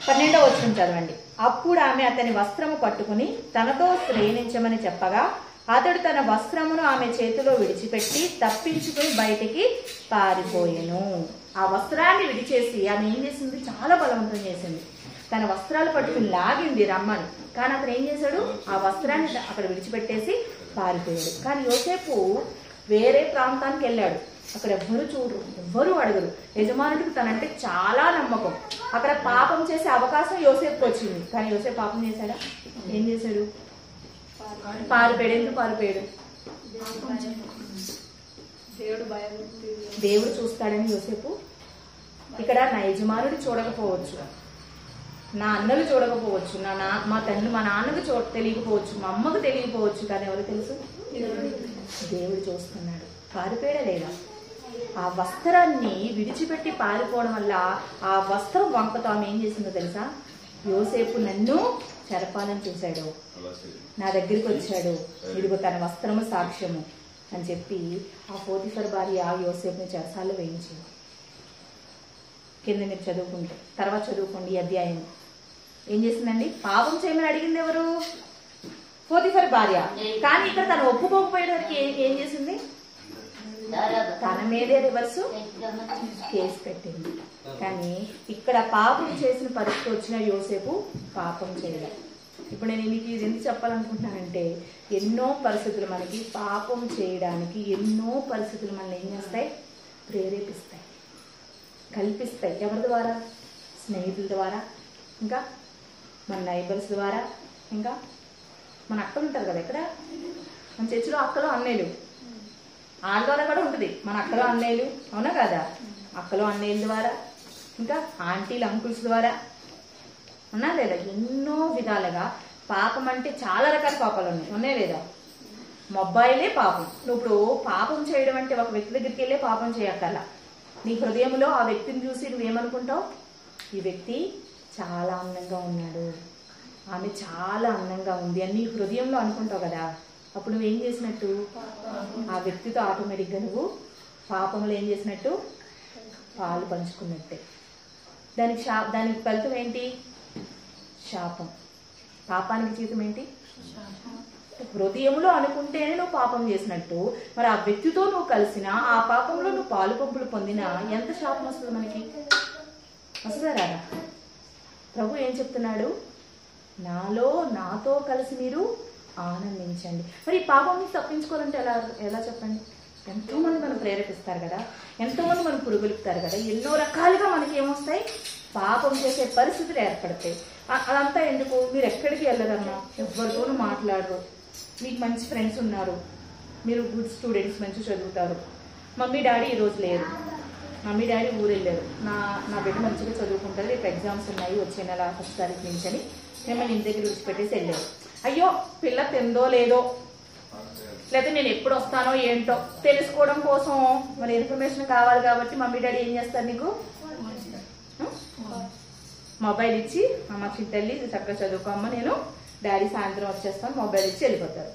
12వ వచనం చదవండి. అప్పుడు ఆమె అతని వస్త్రము పట్టుకుని తనతో శ్రేణించమని చెప్పగా అతడు తన వస్త్రమును ఆమె చేతిలో విడిచిపెట్టి తప్పించుకుని బయటికి పారిపోయెను. ఆ వస్త్రాన్ని విడిచేసి ఆమె ఏం చేసింది, చాలా బలవంతం చేసింది. తన వస్త్రాలు పట్టుకుని లాగింది రమ్మని. కానీ అతను ఏం చేశాడు? ఆ వస్త్రాన్ని అక్కడ విడిచిపెట్టేసి పారిపోయాడు. కానీ యోసేపు వేరే ప్రాంతానికి వెళ్ళాడు. అక్కడ ఎవ్వరు చూడరు, ఎవ్వరు అడగరు. యజమానుడికి తనంటే చాలా నమ్మకం. అక్కడ పాపం చేసే అవకాశం యోసేపుకి వచ్చింది. కానీ యోసేపు పాపం చేశాడా? ఏం చేశాడు? పారిపోయాడు. ఎందుకు పారిపోయాడు? దేవుడు చూస్తాడని యోసేపు. ఇక్కడ నా యజమానుడు చూడకపోవచ్చు, నా అన్నలు చూడకపోవచ్చు, మా నాన్నకు తెలియకపోవచ్చు, మా అమ్మకు తెలియకపోవచ్చు, కానీ ఎవరు తెలుసు? దేవుడు చూస్తున్నాడు. పారిపోయాడా లేదా? ఆ వస్త్రాన్ని విడిచిపెట్టి పారిపోవడం వల్ల ఆ వస్త్రం వంకతో ఆమె ఏం చేసిందో తెలుసా? యోసేపు నన్ను చెరపాలని చూశాడు, నా దగ్గరికి వచ్చాడు, ఇదిగో తన వస్త్రము సాక్ష్యము అని చెప్పి ఆ పోతిఫర్ భార్య యోసేపుని చెరసాల్లో వేయించింది. కింద మీరు చదువుకుంటే తర్వాత చదువుకోండి ఈ అధ్యాయం. ఏం చేసిందండి? పాపం చేయమని అడిగింది ఎవరు? పోతిఫర్ భార్య. కానీ ఇక్కడ తను ఒప్పుకోకపోయేసరికి ఏం చేసింది? తన మీదే రివర్స్ కేసు పెట్టింది. కానీ ఇక్కడ పాపం చేసిన పరిస్థితి వచ్చిన యోసేపు పాపం చేయలేదు. ఇప్పుడు నేను మీకు ఇది ఎందుకు చెప్పాలనుకుంటున్నానంటే, ఎన్నో పరిస్థితులు మనకి పాపం చేయడానికి, ఎన్నో పరిస్థితులు మనల్ని ఏం చేస్తాయి? ప్రేరేపిస్తాయి, కల్పిస్తాయి. ఎవరి ద్వారా? స్నేహితుల ద్వారా, ఇంకా మన నైబర్స్ ద్వారా, ఇంకా మన అక్కలు ఉంటారు కదా ఇక్కడ మన చర్చిలో, అక్కలు అన్నయ్యలు, వాళ్ళ ద్వారా కూడా ఉంటుంది. మన అక్కలు అన్నయ్యలు, అవునా కదా? అక్కలు అన్నయ్యల ద్వారా, ఇంకా ఆంటీలు అంకుల్స్ ద్వారా, ఉన్నా లేదా? ఎన్నో విధాలుగా పాపం అంటే చాలా రకాల పాపాలు ఉన్నాయి లేదా? మొబైలే పాపం. నువ్వు ఇప్పుడు పాపం చేయడం అంటే ఒక వ్యక్తి దగ్గరికి వెళ్ళే పాపం చేయక్కర్లా. నీ హృదయంలో ఆ వ్యక్తిని చూసి నువ్వేమనుకుంటావు? ఈ వ్యక్తి చాలా అందంగా ఉన్నాడు, ఆమె చాలా అందంగా ఉంది అని నీ హృదయంలో అనుకుంటావు కదా. అప్పుడు నువ్వేం చేసినట్టు? ఆ వ్యక్తితో ఆటోమేటిక్గా నువ్వు పాపంలో ఏం చేసినట్టు? పాలు పంచుకున్నట్టే. దానికి ఫలితం ఏంటి? శాపం. పాపానికి జీతం ఏంటి? హృదయంలో అనుకుంటేనే నువ్వు పాపం చేసినట్టు, మరి ఆ వ్యక్తితో నువ్వు కలిసినా, ఆ పాపంలో నువ్వు పాలు పంపులు పొందినా ఎంత శాపం వస్తుంది మనకి? వస్తుందా రాదా? ప్రభు ఏం చెప్తున్నాడు? నాతో కలిసి మీరు ఆనందించండి. మరి ఈ పాపం నుంచి తప్పించుకోవాలంటే ఎలా చెప్పండి? ఎంతో మంది మనం ప్రేరేపిస్తారు కదా, ఎంతో మంది మనం పురుగులుపుతారు కదా, ఎన్నో రకాలుగా మనకి ఏమొస్తాయి? పాపం చేసే పరిస్థితులు ఏర్పడతాయి. అదంతా ఎందుకు? మీరు ఎక్కడికి వెళ్ళరమ్మా, ఎవరితోనూ మాట్లాడరు, మీకు మంచి ఫ్రెండ్స్ ఉన్నారు, మీరు గుడ్ స్టూడెంట్స్, మంచి చదువుతారు. మమ్మీ డాడీ ఈరోజు లేరు, మమ్మీ డాడీ ఊరు వెళ్ళారు, నా బిడ్డ మంచిగా చదువుకుంటారు, రేపు ఎగ్జామ్స్ ఉన్నాయి, వచ్చే నెల 1వ తారీఖు నుంచి అని మిమ్మల్ని ఇంటి దగ్గర విడిచిపెట్టేసి వెళ్ళారు. అయ్యో పిల్ల తిందో లేదో, లేకపోతే నేను ఎప్పుడు వస్తానో ఏంటో తెలుసుకోవడం కోసం మరి ఇన్ఫర్మేషన్ కావాలి కాబట్టి మమ్మీ డాడీ ఏం చేస్తారు? నీకు మొబైల్ ఇచ్చి, అమ్మ చిట్టల్లి చక్కగా చదువుకోమ్మ, నేను డాడీ సాయంత్రం వచ్చేస్తాను, మొబైల్ ఇచ్చి వెళ్ళిపోతారు.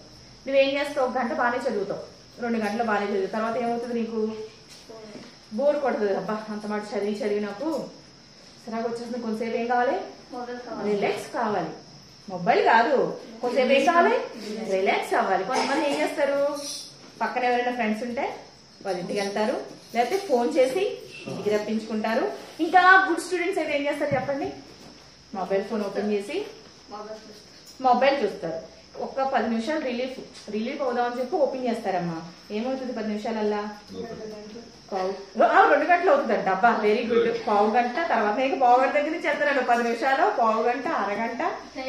నువ్వేం చేస్తావు? 1 గంట బాగానే చదువుతావు, 2 గంటలు బాగానే చదువుతావు. తర్వాత ఏమవుతుంది? నీకు బోర్ కొడుతుంది. అబ్బా అంత మాట చదివి నాకు సరిగా వచ్చేస్తుంది, కొంతసేపు ఏం కావాలి? రిలాక్స్ కావాలి. మొబైల్ కాదు, కొంతసేపు ఏం కావాలి? రిలాక్స్ అవ్వాలి. కొంతమంది ఏం చేస్తారు? పక్కన ఎవరైనా ఫ్రెండ్స్ ఉంటే వాళ్ళ ఇంటికి వెళ్తారు, లేకపోతే ఫోన్ చేసి ఇంటికి రప్పించుకుంటారు. ఇంకా గుడ్ స్టూడెంట్స్ అయితే ఏం చేస్తారు చెప్పండి? మొబైల్ ఫోన్ ఓపెన్ చేసి మొబైల్ చూస్తారు. ఒక్క 10 నిమిషాలు రిలీఫ్ అవుదామని చెప్పి ఓపెన్ చేస్తారమ్మా. ఏమవుతుంది 10 నిమిషాలల్లా? 2 గంటలు అవుతుందంట. అబ్బా వెరీ గుడ్. పావు గంట తర్వాత ఇంకా పావు గంట దగ్గర నుంచి చేస్తారంట. 10 నిమిషాలు, పావు గంట, అరగంట,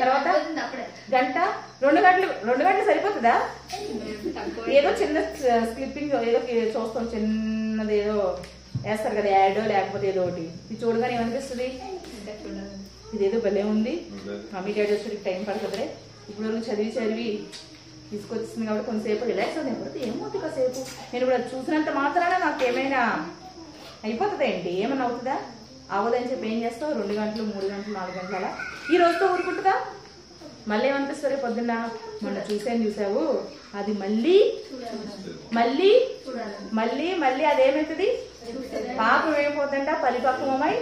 తర్వాత గంట, 2 గంటలు సరిపోతుందా? ఏదో చిన్న స్లిప్పింగ్ ఏదో చూస్తాం, చిన్నది ఏదో వేస్తారు కదా, యాడో లేకపోతే ఏదో ఒకటి. ఇది చూడగానే ఏమనిపిస్తుంది? ఇదేదో భలే ఉంది, మమ్మీ డాడీ వచ్చేటికి టైం పడుతుంది, ఇప్పుడు చదివి తీసుకొచ్చింది కాబట్టి కొంతసేపు రిలాక్స్ అవుతుంది. ఎప్పుడు ఏమవుతుంది కాసేపు, నేను ఇప్పుడు చూసినంత మాత్రాన నాకు ఏమైనా అయిపోతుంది ఏంటి? ఏమైనా అవుతుందా? అవ్వదని చెప్పి ఏం చేస్తావు? 2 గంటలు, 3 గంటలు, 4 గంటలు అలా ఈ రోజుతో ఊరుకుంటుందా? మళ్ళీ ఏమనిపిస్తుంది? పొద్దున్న మొన్న చూసావు అది మళ్ళీ అదేమవుతుంది? పాపం ఏమైపోతుందంట? పరిపక్వమై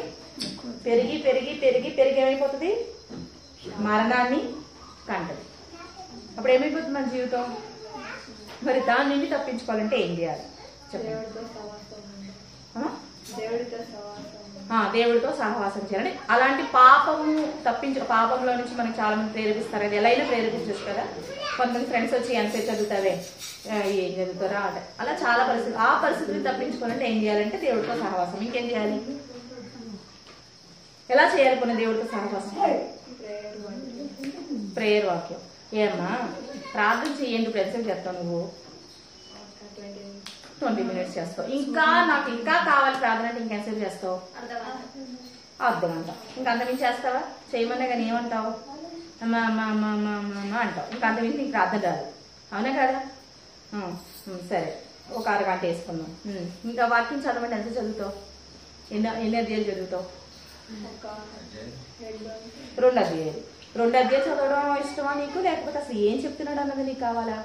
పెరిగి ఏమైపోతుంది? మరణాన్ని కంటది. అప్పుడు ఏమైపోతుంది మన జీవితం? మరి దాని నుండి తప్పించుకోవాలంటే ఏం చేయాలి చెప్పండి? దేవుడితో సహవాసం చేయాలి. అలాంటి పాపము పాపంలో నుంచి మనకి చాలా మంది ప్రేరేపిస్తారు కదా, ఎలా అయినా ప్రేరేపించచ్చు కదా. కొంతమంది ఫ్రెండ్స్ వచ్చి ఎంతసేపు చదువుతావే, ఏం చదువుతారా అంటే, అలా చాలా పరిస్థితులు. ఆ పరిస్థితిని తప్పించుకోవాలంటే ఏం చేయాలంటే దేవుడితో సహవాసం. ఇంకేం చేయాలి? ఎలా చేయాలి కొన్ని దేవుడితో సహవాసం? ప్రేయర్ వాక్యం. ఏమ్మా ప్రార్థన చేయండి, ఇప్పుడు ఎంతసేపు చేస్తావు నువ్వు? 20 minutes చేస్తావు. ఇంకా నాకు ఇంకా కావాలి ప్రార్థన అంటే ఇంకెంతసేపు చేస్తావు? అర్థమంట. ఇంకా అంతమించి చేస్తావా? చేయమన్నా కానీ ఏమంటావు? అమ్మా అమ్మా అమ్మా అమ్మా అమ్మ అంటావు. ఇంకా అంతమించి నీకు ప్రార్థన రాదు, అవునా కదా? సరే, ఒక అరగంట వేసుకుందాం. ఇంకా వాక్యం చదవండి. ఎంత చదువుతావు? ఎన్ని అధ్యాయాలు చదువుతావు? 2 అధ్యాయాలు. 2 అధ్యాయాలు చదవడం ఇష్టమా నీకు, లేకపోతే అసలు ఏం చెప్తున్నాడు అన్నది నీకు కావాలా?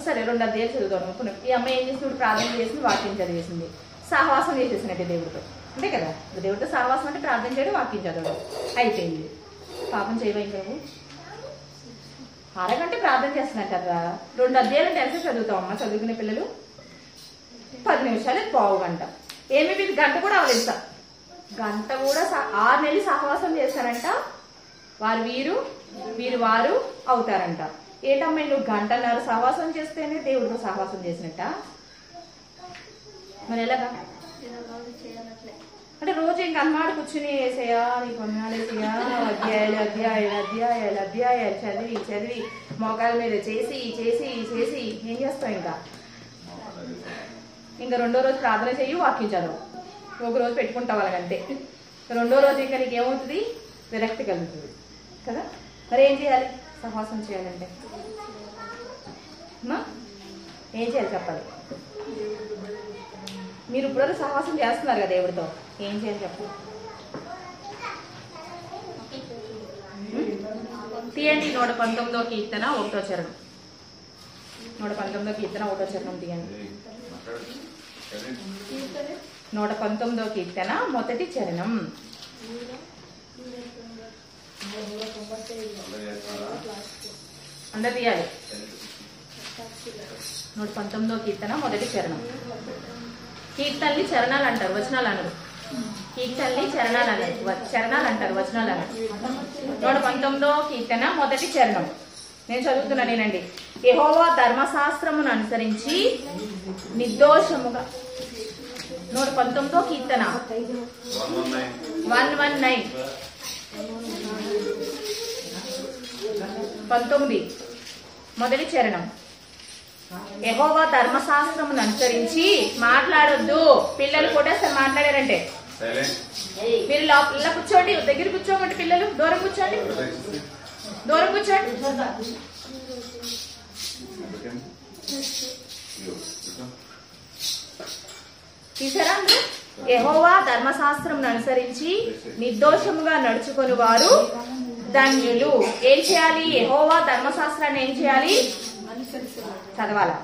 సరే, 2 అధ్యాయాలు చదువుతాను. ఈ అమ్మాయి ఏం చేసింది? ప్రార్థన చేసింది, వాక్యం చదివేసింది, సహవాసం చేసేసినట్టే దేవుడితో, అంతే కదా. దేవుడితో సహవాసం అంటే ప్రార్థన చేయడం, వాక్యం చదవడం అయిపోయింది. పాపం చేయవా నువ్వు? అరగంట ప్రార్థన చేస్తున్నట్టు కదా. 2 అధ్యాయాలు అంటే ఎంత చదువుతావమ్మా? చదువుకునే పిల్లలు 10 నిమిషాలు, పావు గంట. ఏమి వీళ్ళు గంట కూడా అవలేదు. గంట కూడా 6 నెలలు సహవాసం చేస్తారంట. వారు వీరు వారు అవుతారంట. ఏంటమ్మా నువ్వు గంటన్నర సహవాసం చేస్తేనే దేవుడితో సహవాసం చేసినట్ట? మరి ఎలాగా? అంటే రోజు ఇంక అమ్మాడు కూర్చుని వేసేయా, నీకు వందనాలు వేసేయా, అధ్యాయాలు అధ్యాయాలు అధ్యాయాలు అధ్యాయాలు చదివి చదివి మోకాల మీద చేసి చేసి చేసి ఏం చేస్తావు? ఇంకా 2వ రోజు ప్రార్థన చెయ్యి, వాక్యం చదువు. ఒక రోజు పెట్టుకుంటావు అలాగంటే. 2వ రోజు ఇంకా నీకేమవుతుంది? విరక్తి కలుగుతుంది కదా. మరి ఏం చేయాలి సహవాసం చేయాలంటే? ఏం చేయాలి చెప్పాలి? మీరు ఇప్పుడు సహవాసం చేస్తున్నారు కదా దేవుడితో, ఏం చేయాలి చెప్పు? తీయండి 119వ కీర్తన 1వ చరణం. 119వ కీర్తన 1వ చరణం తీయండి. 119వ కీర్తన 1వ చరణం. అందరు తీయాలి. 119వ కీర్తన 1వ చరణం. కీర్తనని చరణాలు అంటారు, వచనాలు అనరు. కీర్తనని చరణాలు అంటారు, వచనాలు అనరు. 119వ కీర్తన 1వ చరణం నేను చదువుతున్నా, నేనండి. యెహోవా ధర్మశాస్త్రమును అనుసరించి నిర్దోషముగా. 119వ కీర్తన 119 19 1వ చరణం. యెహోవా ధర్మశాస్త్రమును అనుసరించి మాట్లాడొద్దు. పిల్లలు కూడా సరే మాట్లాడారంటే మీరు ఇలా కూర్చోండి, దగ్గర కూర్చోమంటే పిల్లలు దూరం కూర్చోండి, దూరం కూర్చోండి. తీసారా? యెహోవా ధర్మశాస్త్రమును అనుసరించి నిర్దోషముగా నడుచుకొని వారు ధన్యులు. ఏం చేయాలి? యెహోవా ధర్మశాస్త్రాన్ని ఏం చేయాలి? చదవాలా?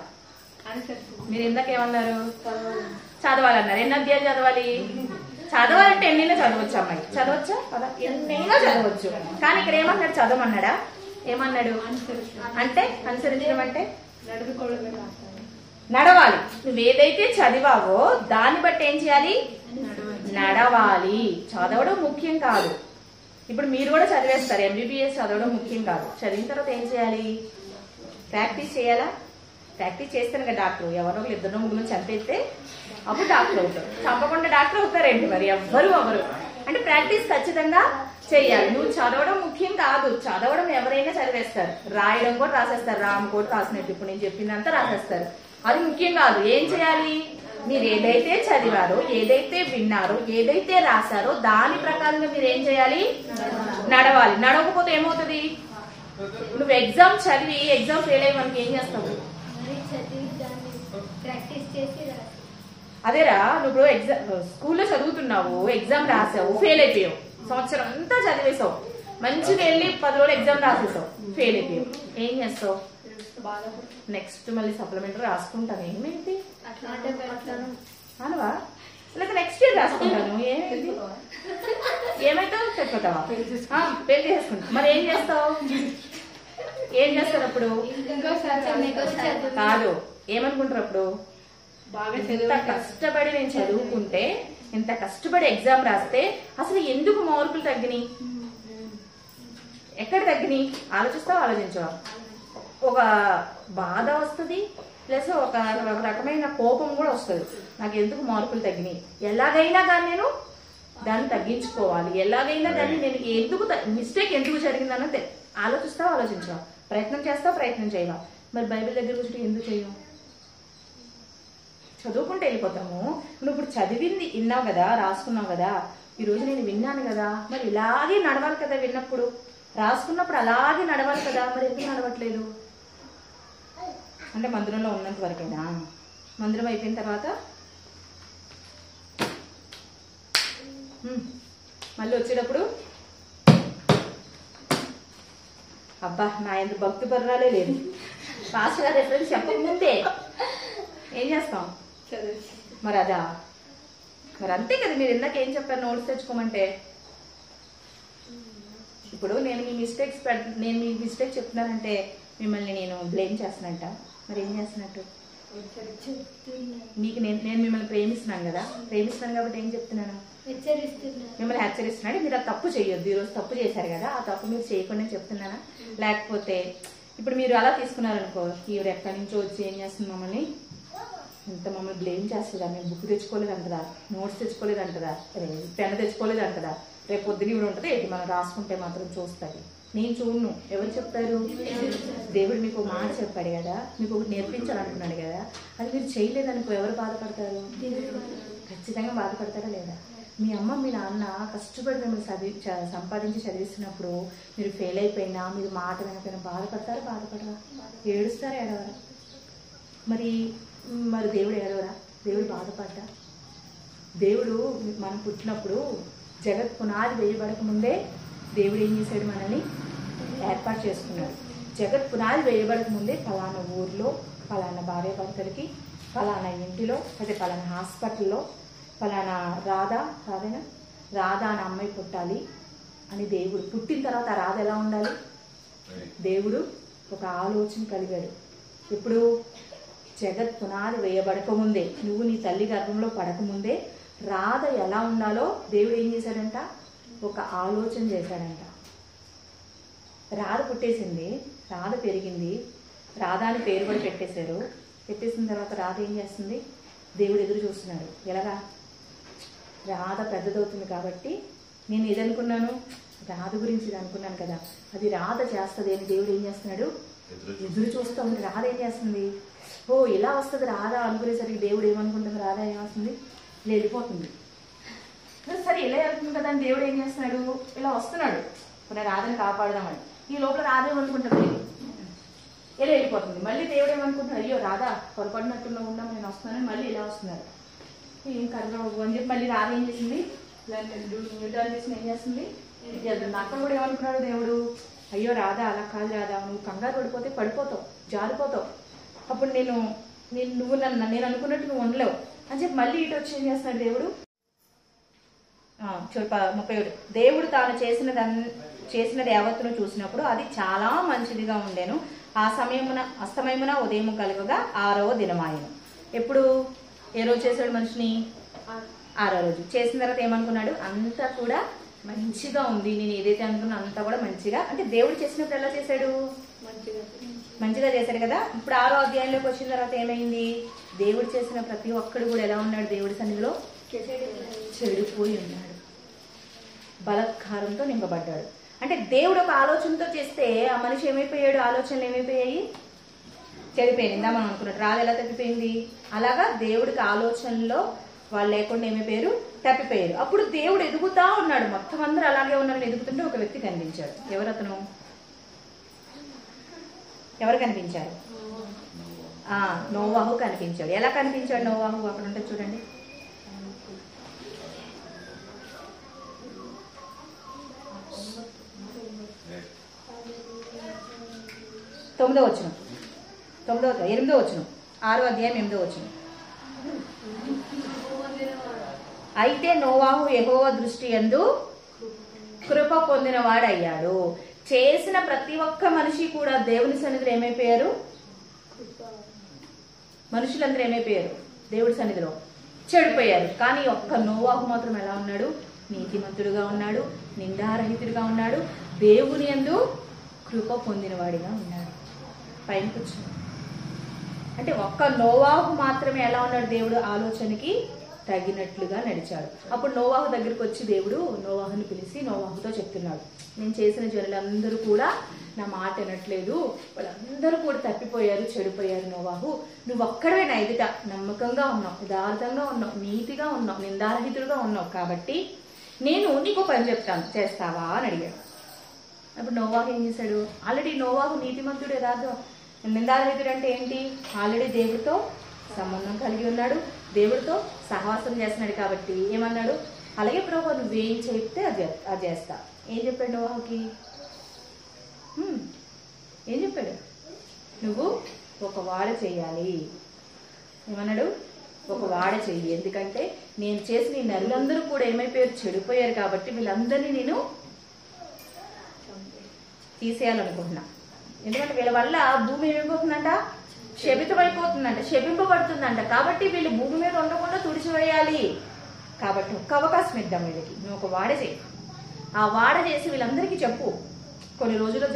మీరు ఇందాకేమన్నారు? చదవాలన్నారు. ఎన్ని అధ్యాయాలు చదవాలి? చదవాలంటే ఎన్నైనా చదవచ్చు అమ్మాయి. చదవచ్చా? కదా, ఎన్నైనా చదవచ్చు. కానీ ఇక్కడ ఏమన్నాడు? చదవమన్నాడా? ఏమన్నాడు? అంటే అనుసరించడం అంటే నడవాలి. నువ్వు ఏదైతే చదివావో దాన్ని బట్టి ఏం చేయాలి? నడవాలి. చదవడం ముఖ్యం కాదు. ఇప్పుడు మీరు కూడా చదివేస్తారు, MBBS చదవడం ముఖ్యం కాదు. చదివిన తర్వాత ఏం చేయాలి? ప్రాక్టీస్ చేయాలా? ప్రాక్టీస్ చేస్తాను కదా డాక్టర్. ఎవరో 2 ముగ్గురు చంపేస్తే అప్పుడు డాక్టర్ అవుతారు. చంపకుండా డాక్టర్ అవుతారేంటి? మరి ఎవ్వరు అంటే ప్రాక్టీస్ ఖచ్చితంగా చెయ్యాలి. నువ్వు చదవడం ముఖ్యం కాదు. చదవడం ఎవరైనా చదివేస్తారు, రాయడం కూడా రాసేస్తారు. రామ్ కూడా రాసినట్టు ఇప్పుడు నేను చెప్పిందంతా రాసేస్తారు. అది ముఖ్యం కాదు. ఏం చేయాలి? మీరు ఏదైతే చదివారో, ఏదైతే విన్నారో, ఏదైతే రాశారో దాని ప్రకారంగా మీరు ఏం చేయాలి? నడవాలి. నడవకపోతే ఏమవుతుంది? నువ్వు ఎగ్జామ్ చదివి ఎగ్జామ్ ఫెయిల్ అయ్యి మనకి ఏం చేస్తావు? అదేరా, నువ్వు ఎగ్జామ్ స్కూల్లో చదువుతున్నావు, ఎగ్జామ్ రాసావు, ఫెయిల్ అయిపోయావు. సంవత్సరం అంతా చదివేసావు, మంచిగా వెళ్ళి 10 రోజులు ఎగ్జామ్ రాసేసావు, ఫెయిల్ అయిపోయావు. ఏం చేస్తావు? నెక్స్ట్ మళ్ళీ సప్లిమెంటరీ రాసుకుంటాను. ఏమైంది అనవా? లేకపోతే నెక్స్ట్ ఇయర్ రాసుకుంటాను. ఏమైంది? ఏమైతే చచ్చిపోతావా? పెళ్లి చేసుకుంటా. మరి ఏం చేస్తావు? ఏం చేస్తారు అప్పుడు? కాదు, ఏమనుకుంటారు అప్పుడు? ఇంత కష్టపడి నేను చదువుకుంటే, ఇంత కష్టపడి ఎగ్జామ్ రాస్తే అసలు ఎందుకు మార్కులు తగ్గినాయి? ఎక్కడ తగ్గినాయి? ఆలోచిస్తావా ఆలోచించవా? ఒక బాధ వస్తుంది, ప్లస్ ఒక రకమైన కోపం కూడా వస్తుంది. నాకు ఎందుకు మార్కులు తగ్గినాయి, ఎలాగైనా కానీ నేను దాన్ని తగ్గించుకోవాలి, ఎలాగైనా దాన్ని నేను ఎందుకు మిస్టేక్ ఎందుకు జరిగిందన్నది ఆలోచిస్తావా ఆలోచించవా? ప్రయత్నం చేస్తావా ప్రయత్నం చేయవా? మరి బైబిల్ దగ్గర కూర్చుంటే ఎందుకు చేయవు? చదువుకుంటే వెళ్ళిపోతాము. నువ్వు ఇప్పుడు చదివింది విన్నావు కదా, రాసుకున్నావు కదా, ఈరోజు నేను విన్నాను కదా, మరి ఇలాగే నడవాలి కదా, విన్నప్పుడు రాసుకున్నప్పుడు అలాగే నడవాలి కదా, మరి ఎందుకు నడవట్లేదు? అంటే మందిరంలో ఉన్నంత వరకేనా? మందిరం అయిపోయిన తర్వాత మళ్ళీ వచ్చేటప్పుడు అబ్బా నా ఎందుకు భక్తి పర్వాలే లేదు, పాస్టర్ గారు రెఫరెన్స్ చెప్పకముందే ఏం చేస్తాం? మరి అదా, మరి అంతే కదా. మీరు ఇందాక ఏం చెప్పారు నోట్స్ తెచ్చుకోమంటే? ఇప్పుడు నేను మీ మిస్టేక్ చెప్తున్నానంటే మిమ్మల్ని నేను బ్లేమ్ చేస్తానంట, మరి ఏం చేస్తున్నట్టు? మీకు నేను మిమ్మల్ని ప్రేమిస్తున్నాను కదా, ప్రేమిస్తున్నాను కాబట్టి ఏం చెప్తున్నాను? మిమ్మల్ని హెచ్చరిస్తున్నాడు. మీరు ఆ తప్పు చేయొద్దు, ఈరోజు తప్పు చేశారు కదా, ఆ తప్పు మీరు చేయకుండా చెప్తున్నానా? లేకపోతే ఇప్పుడు మీరు అలా తీసుకున్నారనుకో, ఈవిడ ఎక్కడి నుంచో వచ్చి ఏం చేస్తుంది, మమ్మల్ని బ్లేమ్ చేస్తుందా, మేము బుక్ తెచ్చుకోలేదు అంటదా, నోట్స్ తెచ్చుకోలేదు అంటదా, పెన్ తెచ్చుకోలేదు అంటదా, రేపు పొద్దున ఇవి ఉంటుంది ఏంటి, మనం రాసుకుంటే మాత్రం చూస్తుంది. నేను చూడను, ఎవరు చెప్తారు? దేవుడు మీకు మాట చెప్పాడు కదా, మీకు ఒకటి నేర్పించాలనుకున్నాడు కదా, అది మీరు చేయలేదనుకో ఎవరు బాధపడతారు? ఖచ్చితంగా బాధపడతారా లేదా? మీ అమ్మ మీ నాన్న కష్టపడి మిమ్మల్ని సంపాదించి చదివిస్తున్నప్పుడు మీరు ఫెయిల్ అయిపోయినా, మీరు మాట వినకపోయినా బాధపడతారా బాధపడరా? ఏడుస్తారా ఏడవరా? మరి దేవుడు ఏడవరా? దేవుడు బాధపడ్డా? దేవుడు మనం పుట్టినప్పుడు జగత్ పునాది వేయబడక ముందే దేవుడు ఏం చేశాడు, మనల్ని ఏర్పాటు చేసుకున్నాడు. జగత్ పునాది వేయబడక ముందే ఫలానా ఊర్లో, ఫలానా భార్య భర్తలకి, ఫలానా ఇంటిలో, అయితే ఫలానా హాస్పిటల్లో, ఫలానా రాధా అని అమ్మాయి పుట్టాలి అని దేవుడు పుట్టిన తర్వాత ఆ రాధ ఎలా ఉండాలి? దేవుడు ఒక ఆలోచన కలిగాడు. ఇప్పుడు జగత్ పునాది వేయబడక ముందే, నువ్వు నీ తల్లి గర్భంలో పడకముందే రాధ ఎలా ఉండాలో దేవుడు ఏం చేశాడంట? ఒక ఆలోచన చేశాడంట. రాధ పుట్టేసింది, రాధ పెరిగింది, రాధ అని పేరు కూడా పెట్టేశారు. పెట్టేసిన తర్వాత రాధ ఏం చేస్తుంది? దేవుడు ఎదురు చూస్తున్నాడు. ఎలాగా? రాధ పెద్దదవుతుంది కాబట్టి నేను ఇది అనుకున్నాను, రాధ గురించి ఇది అనుకున్నాను కదా, అది రాధ చేస్తుంది అని దేవుడు ఏం చేస్తున్నాడు? ఎదురు చూస్తూ ఉంటే రాధ ఏం చేస్తుంది? ఓ ఇలా వస్తుంది రాధ అనుకునేసరికి దేవుడు ఏమనుకుంటుంది? రాధ ఏమవుతుంది? ఇలా వెళ్ళిపోతుంది. సరే ఇలా వెళ్తుంది కదా అని దేవుడు ఏం చేస్తున్నాడు? ఇలా వస్తున్నాడు, ఇప్పుడు రాధని కాపాడదామని. ఈ లోపల రాధ ఏమనుకుంటుంది? ఇలా వెళ్ళిపోతుంది. మళ్ళీ దేవుడు ఏమనుకుంటున్నాడు? అయ్యో రాధ పొరపడినట్టుగా ఉన్నాం, నేను వస్తున్నానని మళ్ళీ ఇలా వస్తున్నారు. ఏం కర్రబాబు అని చెప్పి మళ్ళీ రాధ ఏం చేసింది? న్యూటాన్ చేసిన ఏం చేస్తుంది? అక్కడ కూడా ఏమనుకున్నాడు దేవుడు? అయ్యో రాధా అలా కాదు రాధా, నువ్వు కంగారు పడిపోతే పడిపోతావు, జారిపోతావు, అప్పుడు నువ్వు నేను అనుకున్నట్టు నువ్వు ఉండలేవు అని చెప్పి మళ్ళీ ఇటు వచ్చి ఏం చేస్తున్నాడు దేవుడు? 31 దేవుడు తాను చేసినది యావత్తును చూసినప్పుడు అది చాలా మంచిదిగా ఉండేను. ఆ సమయమున అస్తమయమున ఉదయం కలుగగా 6వ దినమాయను. ఎప్పుడు ఏ రోజు చేశాడు మనిషిని? 6వ రోజు. చేసిన తర్వాత ఏమనుకున్నాడు? అంతా కూడా మంచిగా ఉంది, నేను ఏదైతే అనుకున్నా అంతా కూడా మంచిగా. అంటే దేవుడు చేసినప్పుడు ఎలా చేశాడు? మంచిగా చేశాడు కదా. ఇప్పుడు 6వ అధ్యాయంలోకి వచ్చిన తర్వాత ఏమైంది? దేవుడు చేసిన ప్రతి ఒక్కడు కూడా ఎలా ఉన్నాడు? దేవుడి సన్నిధిలో చెడిపోయి ఉన్నాడు, బలత్కారంతో నింపబడ్డాడు. అంటే దేవుడు ఒక ఆలోచనతో చేస్తే ఆ మనిషి ఏమైపోయాడు? ఆలోచనలు ఏమైపోయాయి? చెడిపోయింది. మనం అనుకున్నట్టు రాదు ఎలా తప్పిపోయింది? అలాగా దేవుడికి ఆలోచనలో వాళ్ళు లేకుండా ఏమైపోయారు? తప్పిపోయారు. అప్పుడు దేవుడు ఎదుగుతా ఉన్నాడు, మొత్తం అందరూ అలాగే ఉన్నారని ఎదుగుతుంటే ఒక వ్యక్తి కనిపించాడు. ఎవరు అతను? ఎవరు కనిపించారు? నోవాహు కనిపించాడు. ఎలా కనిపించాడు నోవాహు? అక్కడ ఉంటే చూడండి. తొమ్మిదో వచనం, 8వ వచనం, 6వ అధ్యాయం 8వ వచనం. అయితే నోవాహు యెహోవా దృష్టి యందు కృప పొందినవాడయ్యాడు. చేసిన ప్రతి ఒక్క మనిషి కూడా దేవుని సన్నిధిలో ఏమైపోయారు? మనుషులందరూ ఏమైపోయారు? దేవుడి సన్నిధిలో చెడిపోయారు. కానీ ఒక్క నోవాహు మాత్రం ఎలా ఉన్నాడు? నీతిమంతుడుగా ఉన్నాడు, నిందారహితుడిగా ఉన్నాడు, దేవుని యందు కృప పొందినవాడిగా ఉన్నాడు. పైన కూర్చున్నాడు. అంటే ఒక్క నోవాహు మాత్రమే ఎలా ఉన్నాడు? దేవుడు ఆలోచనకి తగినట్లుగా నడిచాడు. అప్పుడు నోవాహు దగ్గరికి వచ్చి దేవుడు నోవాహుని పిలిచి నోవాహుతో చెప్తున్నాడు, నేను చేసిన జనులందరూ కూడా నా మాట వినట్లేదు, వాళ్ళందరూ కూడా తప్పిపోయారు, చెడిపోయారు. నోవాహు, నువ్వు ఒక్కడవే నా ఎదుట నమ్మకంగా ఉన్నావు, యథార్థంగా ఉన్నావు, నీతిగా ఉన్నావు, నిందారహితుడుగా ఉన్నావు, కాబట్టి నేను నీకు పని చెప్తాను, చేస్తావా అని అడిగాడు. అప్పుడు నోవాహు ఏం చేశాడు? ఆల్రెడీ నోవాహు నీతిమంతుడు, యథార్థం, నిందారహితుడు అంటే ఏంటి? ఆల్రెడీ దేవుడితో సంబంధం కలిగి ఉన్నాడు, దేవుడితో సహవాసం చేస్తున్నాడు. కాబట్టి ఏమన్నాడు? అలాగే ప్రభు నువ్వేం చెప్తే అది చేస్తా. ఏం చెప్పాడు నోవాహుకి? ఏం చెప్పాడు? నువ్వు ఒక వాడ చెయ్యాలి. ఏమన్నాడు? ఒక వాడ చెయ్యి. ఎందుకంటే నేను చేసిన ఈ నరులందరూ కూడా ఏమైపోయారు? చెడిపోయారు. కాబట్టి వీళ్ళందరినీ నేను తీసేయాలనుకుంటున్నా. ఎందుకంటే వీళ్ళ వల్ల భూమి ఏమైపోతుందంట? శపితమైపోతుందంట, శపింపబడుతుందంట. కాబట్టి వీళ్ళు భూమి మీద ఉండకుండా తుడిచివేయాలి. కాబట్టి ఒక్క అవకాశం ఇద్దాం వీళ్ళకి. నువ్వు ఒక వాడ చేయి. ఆ వాడ చేసి వీళ్ళందరికీ చెప్పు, కొన్ని రోజుల్లో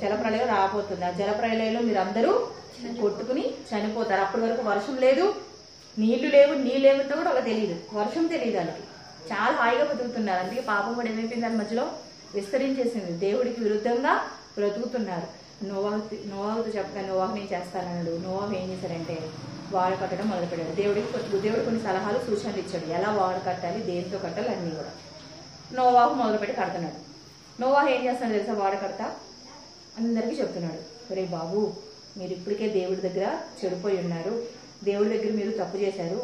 జలప్రళయం రాబోతుంది. ఆ జలప్రళయంలో మీరు అందరూ కొట్టుకుని చనిపోతారు. అప్పటి వరకు వర్షం లేదు, నీళ్లు లేవు, నీళ్ళు ఏమిటో కూడా వాళ్ళకి తెలియదు, వర్షం తెలియదు. వాళ్ళకి చాలా హాయిగా బతుకుతున్నారు. అందుకే పాపం కూడా ఏమైపోయింది? దాని మధ్యలో విస్తరించేసింది. దేవుడికి విరుద్ధంగా బ్రతుకుతున్నారు. నోవాహుతో చెప్పగా నోవాహు నేను చేస్తానన్నాడు. నోవాహు ఏం చేశాడంటే వాడ కట్టడం మొదలుపెట్టాడు. దేవుడు కొన్ని సలహాలు సూచనలు ఇచ్చాడు, ఎలా వాడ కట్టాలి, దేనితో కట్టాలి అన్నీ కూడా. నోవాహు మొదలుపెట్టి కడుతున్నాడు. నోవాహు ఏం చేస్తున్నాడు తెలుసా? వాడ కడతా అందరికీ చెప్తున్నాడు, ఒరే బాబు, మీరు ఇప్పటికే దేవుడి దగ్గర చెడిపోయి ఉన్నారు, దేవుడి దగ్గర మీరు తప్పు చేశారు,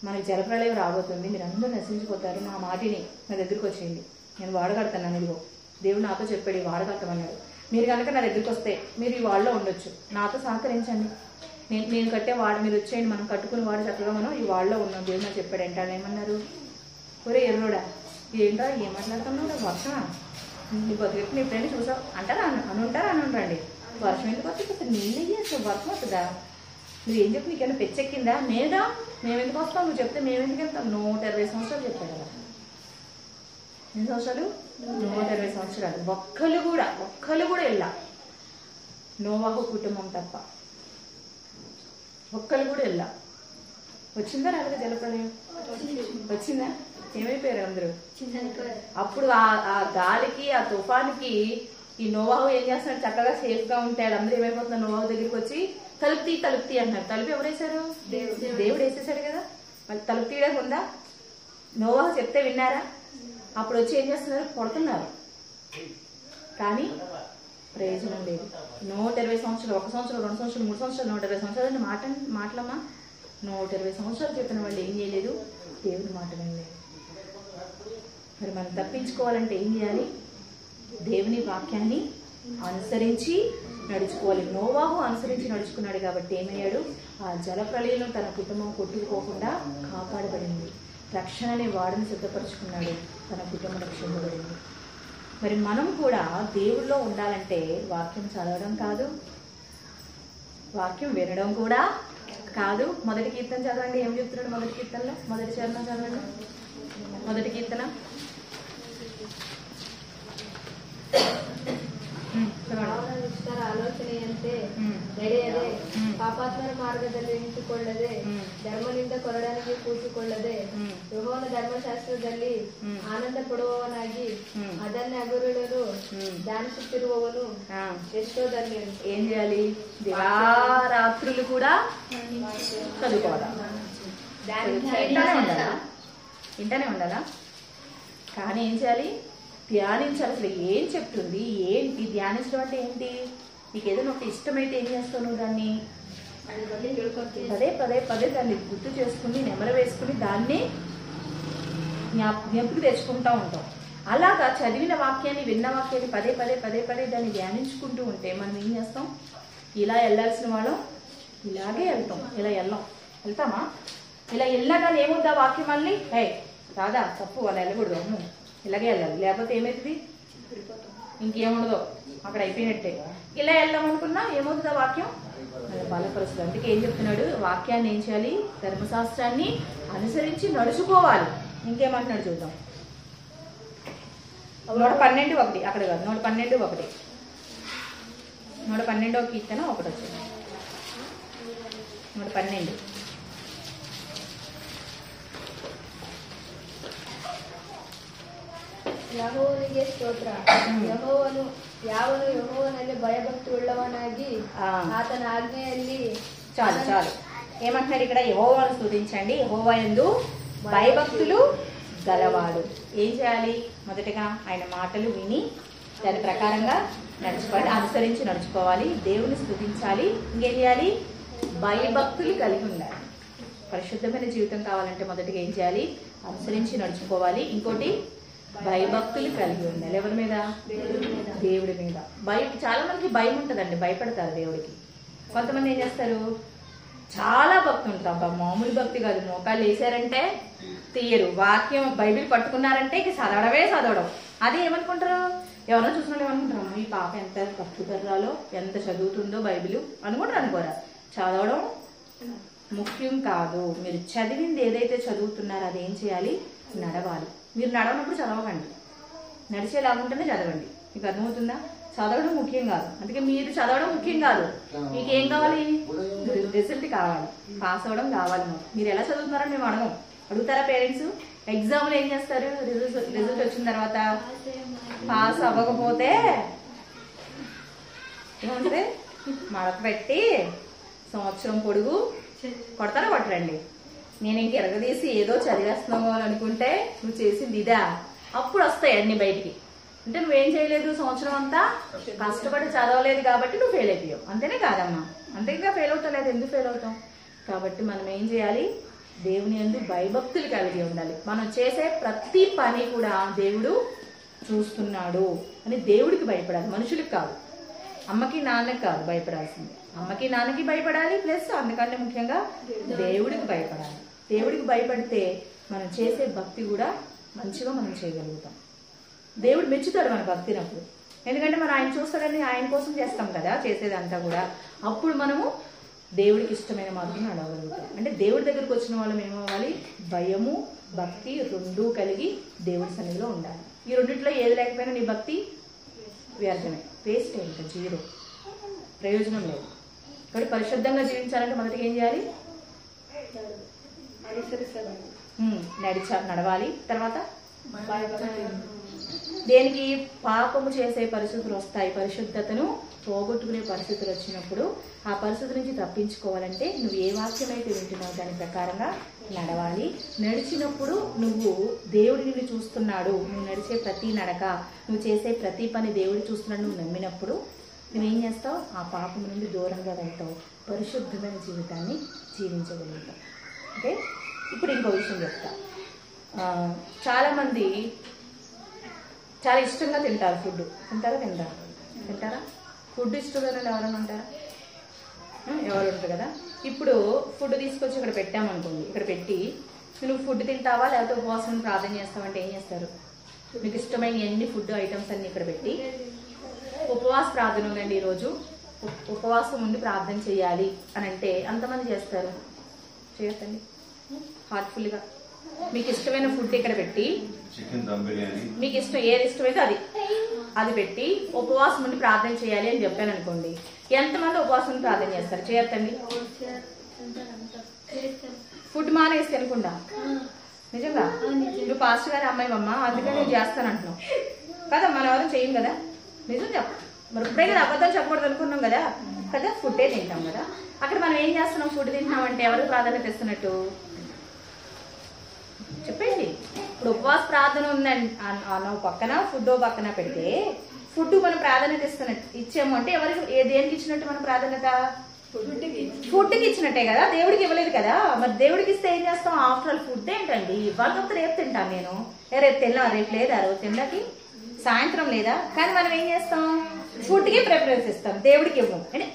మనకి జలప్రళయం రాబోతుంది, మీరు అందరూ నశించిపోతారు, నా మాటిని నా దగ్గరికి వచ్చేయండి, నేను వాడ కడతాను. ఇదిగో దేవుడు నాతో చెప్పాడు ఈ వాడ కట్టమన్నాడు. మీరు కనుక నా దగ్గరికి వస్తే మీరు ఈ వాడలో ఉండొచ్చు, నాతో సహకరించండి, నేను కట్టే వాడ మీరు వచ్చేయండి, మనం కట్టుకుని వాడు చక్కగా మనం ఈ వాడలో ఉన్నాం, దేవుడు నాకు చెప్పాడు అంటాడు. ఏమన్నారు? ఒరే ఎర్రోడా, ఏంటో ఏం మాట్లాడుతున్నావు? వర్షమా? నీ బతుకు నీ ఫ్రెండ్ చూసావు అంటారా? అనుంటారా? అనుంటారండి. వర్షం ఎందుకు వస్తుంది? అసలు నీళ్ళు అయ్యి అసలు వర్షం వస్తుందా? నువ్వు ఏం చెప్పి నీకైనా పెచ్చెక్కిందా? మేదా మేము ఎందుకు వస్తాం? నువ్వు చెప్తే మేము ఎందుకు వెళ్తాం? 120 సంవత్సరాలు చెప్పాడు కదా. ఎన్ని సంవత్సరాలు? 120 సంవత్సరాలు. ఒక్కళ్ళు కూడా వెళ్ళా, నోవాహు కుటుంబం తప్ప ఒక్కళ్ళు కూడా వెళ్ళా. వచ్చిందా రాలేదా జలప్రళయం? వచ్చిందా? ఏమైపోయారు అందరూ? అప్పుడు ఆ గాలికి, ఆ తుఫానికి ఈ నోవాహు ఏం చేస్తున్నాడు? చక్కగా సేఫ్ గా ఉంటాడు. అందరూ ఏమైపోతున్నారు? నోవాహు దగ్గరికి వచ్చి తలుపు తీ అంటున్నారు. తలుపు ఎవరు వేశారు? దేవుడు వేసేసాడు కదా. మళ్ళీ తలుపు తీయడానికి ఉందా? నోవాహు చెప్తే విన్నారా? అప్పుడు వచ్చి ఏం చేస్తున్నారు? కొడుతున్నారు. కానీ ప్రయోజనం లేదు. 120 సంవత్సరాలు, 1 సంవత్సరం, 2 సంవత్సరాలు, 3 సంవత్సరాలు, 120 సంవత్సరాలు మాటలమ్మా. 120 సంవత్సరాలు చెప్పిన వాళ్ళు ఏం చేయలేదు? దేవుని మాట వినలేదు. మరి మనం తప్పించుకోవాలంటే ఏం చేయాలి? దేవుని వాక్యాన్ని అనుసరించి నడుచుకోవాలి. నోవాహు అనుసరించి నడుచుకున్నాడు కాబట్టి ఏమయ్యాడు? ఆ జలప్రళయంలో తన కుటుంబం కొట్టుకుపోకుండా కాపాడబడింది. రక్షణ అనే వాడిని సిద్ధపరచుకున్నాడు, తన కుటుంబం రక్షించబడింది. మరి మనం కూడా దేవుళ్ళో ఉండాలంటే వాక్యం చదవడం కాదు, వాక్యం వినడం కూడా కాదు. మొదటి కీర్తన చదవండి. ఏం చెప్తున్నాడు మొదటి కీర్తనలో? మొదటి చరణం చదవండి. మొదటి కీర్తన ಆಲೋಚನೆಯಂತೆ ನಡೆಯದೆ ಪಾಪಾತ್ಮರ ಮಾರ್ಗದಲ್ಲಿ ನಿಂತುಕೊಳ್ಳದೆ ಧರ್ಮದಿಂದ ಕೊರಡನಿಗೆ ಕೂತುಕೊಳ್ಳದೆ ಯೆಹೋವನ ಧರ್ಮಶಾಸ್ತ್ರದಲ್ಲಿ ಆನಂದ ಪಡುವವನಾಗಿ ಅದನ್ನೇ ಹಗಲಿರುಳು ಧ್ಯಾನಿಸುತ್ತಿರುವವನು ಎಷ್ಟೋ ಧನ್ಯನು. ఏం చేయాలి? దివారాత్రులు కూడా చదువుకోవాలా? ఇంటనే ఉండాలా? కానీ ఏం చేయాలి? ధ్యానించాలి. అసలు ఏం చెప్తుంది, ఏంటి ధ్యానించడం అంటే ఏంటి? నీకు ఏదైనా ఒక ఇష్టమైతే ఏం చేస్తావు నువ్వు? దాన్ని పదే దాన్ని గుర్తు చేసుకుని నెమరు వేసుకుని దాన్ని జ్ఞాపకం తెచ్చుకుంటూ ఉంటాం. అలాగా చదివిన వాక్యాన్ని, విన్న వాక్యాన్ని పదే దాన్ని ధ్యానించుకుంటూ ఉంటే మనం ఏం చేస్తాం? ఇలా వెళ్ళాల్సిన వాళ్ళం ఇలాగే వెళ్తాం. ఇలా వెళ్తామా? ఇలా వెళ్ళగా ఏముద్దా వాక్యం మళ్ళీ రాదా తప్పు, అలా వెళ్ళకూడదు, ఇలాగే వెళ్ళాలి. లేకపోతే ఏమవుతుంది? ఇంకేముండదు, అక్కడ అయిపోయినట్టే. ఇలా వెళ్దాం అనుకున్నా ఏమవుతుంది? ఆ వాక్యం బలపరుస్తుంది. అందుకే ఏం చెప్తున్నాడు, వాక్యాన్ని ఏం చేయాలి, ధర్మశాస్త్రాన్ని అనుసరించి నడుచుకోవాలి. ఇంకేమంటున్నాడు చూద్దాం. 112:1 అక్కడ కాదు, 112:1 112వ కీర్తన 1 వచ్చింది. 112 ಯೆಹೋವನಿಗೆ ಸ್ತೋತ್ರ. ಯಾವನು ಯೆಹೋವನಲ್ಲಿ ಭಯಭಕ್ತಿ ಉಳ್ಳವನಾಗಿ ಆತನ ಆಜ್ಞೆಯಲ್ಲಿ. చాలు ఏమంటున్నాడు ఇక్కడ, యెహోవాను స్తుతించండి, యెహోవా యందు భయభక్తులు గలవాడు. ఏం చేయాలి, మొదటగా ఆయన మాటలు విని దాని ప్రకారంగా నడుచుకోవాలి, అనుసరించి నడుచుకోవాలి, దేవుని స్తుతించాలి. ఇంకేం చేయాలి, భయభక్తులు కలిగి ఉండాలి. పరిశుద్ధమైన జీవితం కావాలంటే మొదటిగా ఏం చేయాలి, అనుసరించి నడుచుకోవాలి. ఇంకోటి భయభక్తులు కలిగి ఉండాలి. ఎవరి మీద, దేవుడి మీద. చాలా మందికి భయం ఉంటుందండి, భయపడతారు దేవుడికి. కొంతమంది ఏం చేస్తారు, చాలా భక్తి ఉంటుంది, అబ్బా మామూలు భక్తి కాదు, మోకాళ్ళు వేసారంటే తీయరు, వాక్యం బైబిల్ పట్టుకున్నారంటే ఇక చదవడం. అది ఏమనుకుంటారు, ఎవరో చూసిన ఏమనుకుంటారు, ఈ పాప ఎంత భక్తిపరాలో, ఎంత చదువుతుందో బైబిల్ అనుకోరా. చదవడం ముఖ్యం కాదు. మీరు చదివింది ఏదైతే చదువుతున్నారో అదేం చేయాలి, నడవాలి. మీరు నడవనప్పుడు చదవకండి, నడిచేలాగుంటేనే చదవండి. మీకు అర్థమవుతుందా? చదవడం ముఖ్యం కాదు. అందుకే మీరు చదవడం ముఖ్యం కాదు, మీకేం కావాలి, రిజల్ట్ కావాలి, పాస్ అవ్వడం కావాలి. మీరు ఎలా చదువుతున్నారని మేము అడుగుతారా పేరెంట్స్? ఎగ్జామ్లో ఏం చేస్తారు, రిజల్ట్ వచ్చిన తర్వాత పాస్ అవ్వకపోతే ఏమంటే మడత పెట్టి సంవత్సరం పొడుగు కొడతారా కొట్టరండి? నేను ఇంక ఎరగదీసి ఏదో చదివేస్తున్నావు అని అనుకుంటే నువ్వు చేసింది ఇదా, అప్పుడు వస్తాయి అన్ని బయటికి. అంటే నువ్వేం చేయలేదు, సంవత్సరం అంతా కష్టపడి చదవలేదు కాబట్టి నువ్వు ఫెయిల్ అయిపోయావు. అంతేనే కాదమ్మా, అంతేగా ఫెయిల్ అవుతావు, ఎందుకు ఫెయిల్ అవుతాం? కాబట్టి మనం ఏం చేయాలి, దేవుని యందు భయభక్తులు కలిగి ఉండాలి. మనం చేసే ప్రతి పని కూడా దేవుడు చూస్తున్నాడు అని దేవుడికి భయపడాలి, మనుషులకు కాదు. అమ్మకి నాన్నకి కాదు భయపడాల్సింది, అమ్మకి నాన్నకి భయపడాలి, ప్లస్ అందుకంటే ముఖ్యంగా దేవుడికి భయపడాలి. దేవుడికి భయపడితే మనం చేసే భక్తి కూడా మంచిగా మనం చేయగలుగుతాం. దేవుడు మెచ్చుతాడు మన భక్తినప్పుడు, ఎందుకంటే మనం ఆయన చూస్తాడని ఆయన కోసం చేస్తాం కదా చేసేదంతా కూడా. అప్పుడు మనము దేవుడికి ఇష్టమైన మార్గం నడవగలుగుతాం. అంటే దేవుడి దగ్గరకు వచ్చిన వాళ్ళం ఏమవ్వాలి, భయము భక్తి రెండూ కలిగి దేవుడి సన్నిధిలో ఉండాలి. ఈ రెండిట్లో ఏది లేకపోయినా నీ భక్తి వ్యర్థమే, వేస్ట్, ఇంకా జీరో, ప్రయోజనం లేదు. కాబట్టి పరిశుద్ధంగా జీవించాలంటే మొదటిగా ఏం చేయాలి, నడవాలి. తర్వాత దేనికి, పాపము చేసే పరిస్థితులు వస్తాయి, పరిశుద్ధతను పోగొట్టుకునే పరిస్థితులు వచ్చినప్పుడు ఆ పరిస్థితి నుంచి తప్పించుకోవాలంటే నువ్వు ఏ వాక్యం అయితే వింటున్నావు దాని ప్రకారంగా నడవాలి. నడిచినప్పుడు నువ్వు దేవుడి నిన్ను చూస్తున్నాడు, నువ్వు నడిచే ప్రతి నడక, నువ్వు చేసే ప్రతి పని దేవుడు చూస్తున్నాడు నువ్వు నమ్మినప్పుడు నువ్వేం చేస్తావు, ఆ పాపం నుండి దూరంగా వెళ్తావు, పరిశుద్ధమైన జీవితాన్ని జీవించగలుగుతావు. ఓకే, ఇప్పుడు ఇంకో విషయం చెప్తా. చాలామంది చాలా ఇష్టంగా తింటారు ఫుడ్. తింటారా? ఫుడ్ ఇష్టంగా ఎవరైనా ఉంటారా? ఎవరు ఉంటారు కదా. ఇప్పుడు ఫుడ్ తీసుకొచ్చి ఇక్కడ పెట్టామనుకోండి, ఇక్కడ పెట్టి నువ్వు ఫుడ్ తింటావా లేకపోతే ఉపవాసం ప్రార్థన చేస్తావంటే ఏం చేస్తారు? మీకు ఇష్టమైన ఎన్ని ఫుడ్ ఐటమ్స్ అన్ని ఇక్కడ పెట్టి ఉపవాస ప్రార్థన ఉందండి, ఈరోజు ఉపవాసం ఉండి ప్రార్థన చేయాలి అని అంటే ఎంతమంది చేస్తారు? చేయొద్దండి, హార్ట్ఫుల్గా మీకు ఇష్టమైన ఫుడ్ ఇక్కడ పెట్టి, మీకు ఏది ఇష్టమైతే అది పెట్టి ఉపవాసం ఉండి ప్రార్థన చేయాలి అని చెప్పాను అనుకోండి, ఎంతమంది ఉపవాసం ప్రార్థన చేస్తారు? చేయొద్దండి. ఫుడ్ మానేసి తినకుండా, నిజంగా నువ్వు పాస్టర్ గారి అమ్మాయి అమ్మ అందుకని నేను చేస్తాను అంటున్నావు కదా, మనం ఎవరు చేయం కదా, నిజం చెప్పు. మరి ఇప్పుడే కదా అబద్ధాలు చెప్పకూడదు అనుకున్నాం కదా, ఫుడ్డే తింటాం కదా. అక్కడ మనం ఏం చేస్తున్నాం, ఫుడ్ తింటున్నాం అంటే ఎవరికి ప్రాధాన్యత ఇస్తున్నట్టు చెప్పండి. ఇప్పుడు ఉపవాస ప్రార్థన ఉందని పక్కన ఫుడ్ పక్కన పెడితే ఫుడ్ మనం ప్రాధాన్యత ఇచ్చాము అంటే ఎవరికి దేనికి ఇచ్చినట్టు మనం ప్రాధాన్యత? ఫుడ్కి ఇచ్చినట్టే కదా, దేవుడికి ఇవ్వలేదు కదా. మరి దేవుడికి ఇస్తే ఏం చేస్తాం? ఆఫ్టర్ ఆల్ ఫుడ్ ఏంటండి, ఇవాళ రేపు తింటాను నేను, రేపు తిన్నా, రేపు లేదా, రోజు తినడానికి సాయంత్రం లేదా, కానీ మనం ఏం చేస్తాం? ఫుడ్కి ప్రిఫరెన్స్ ఇస్తాం, దేవుడికి ఇవ్వం. అంటే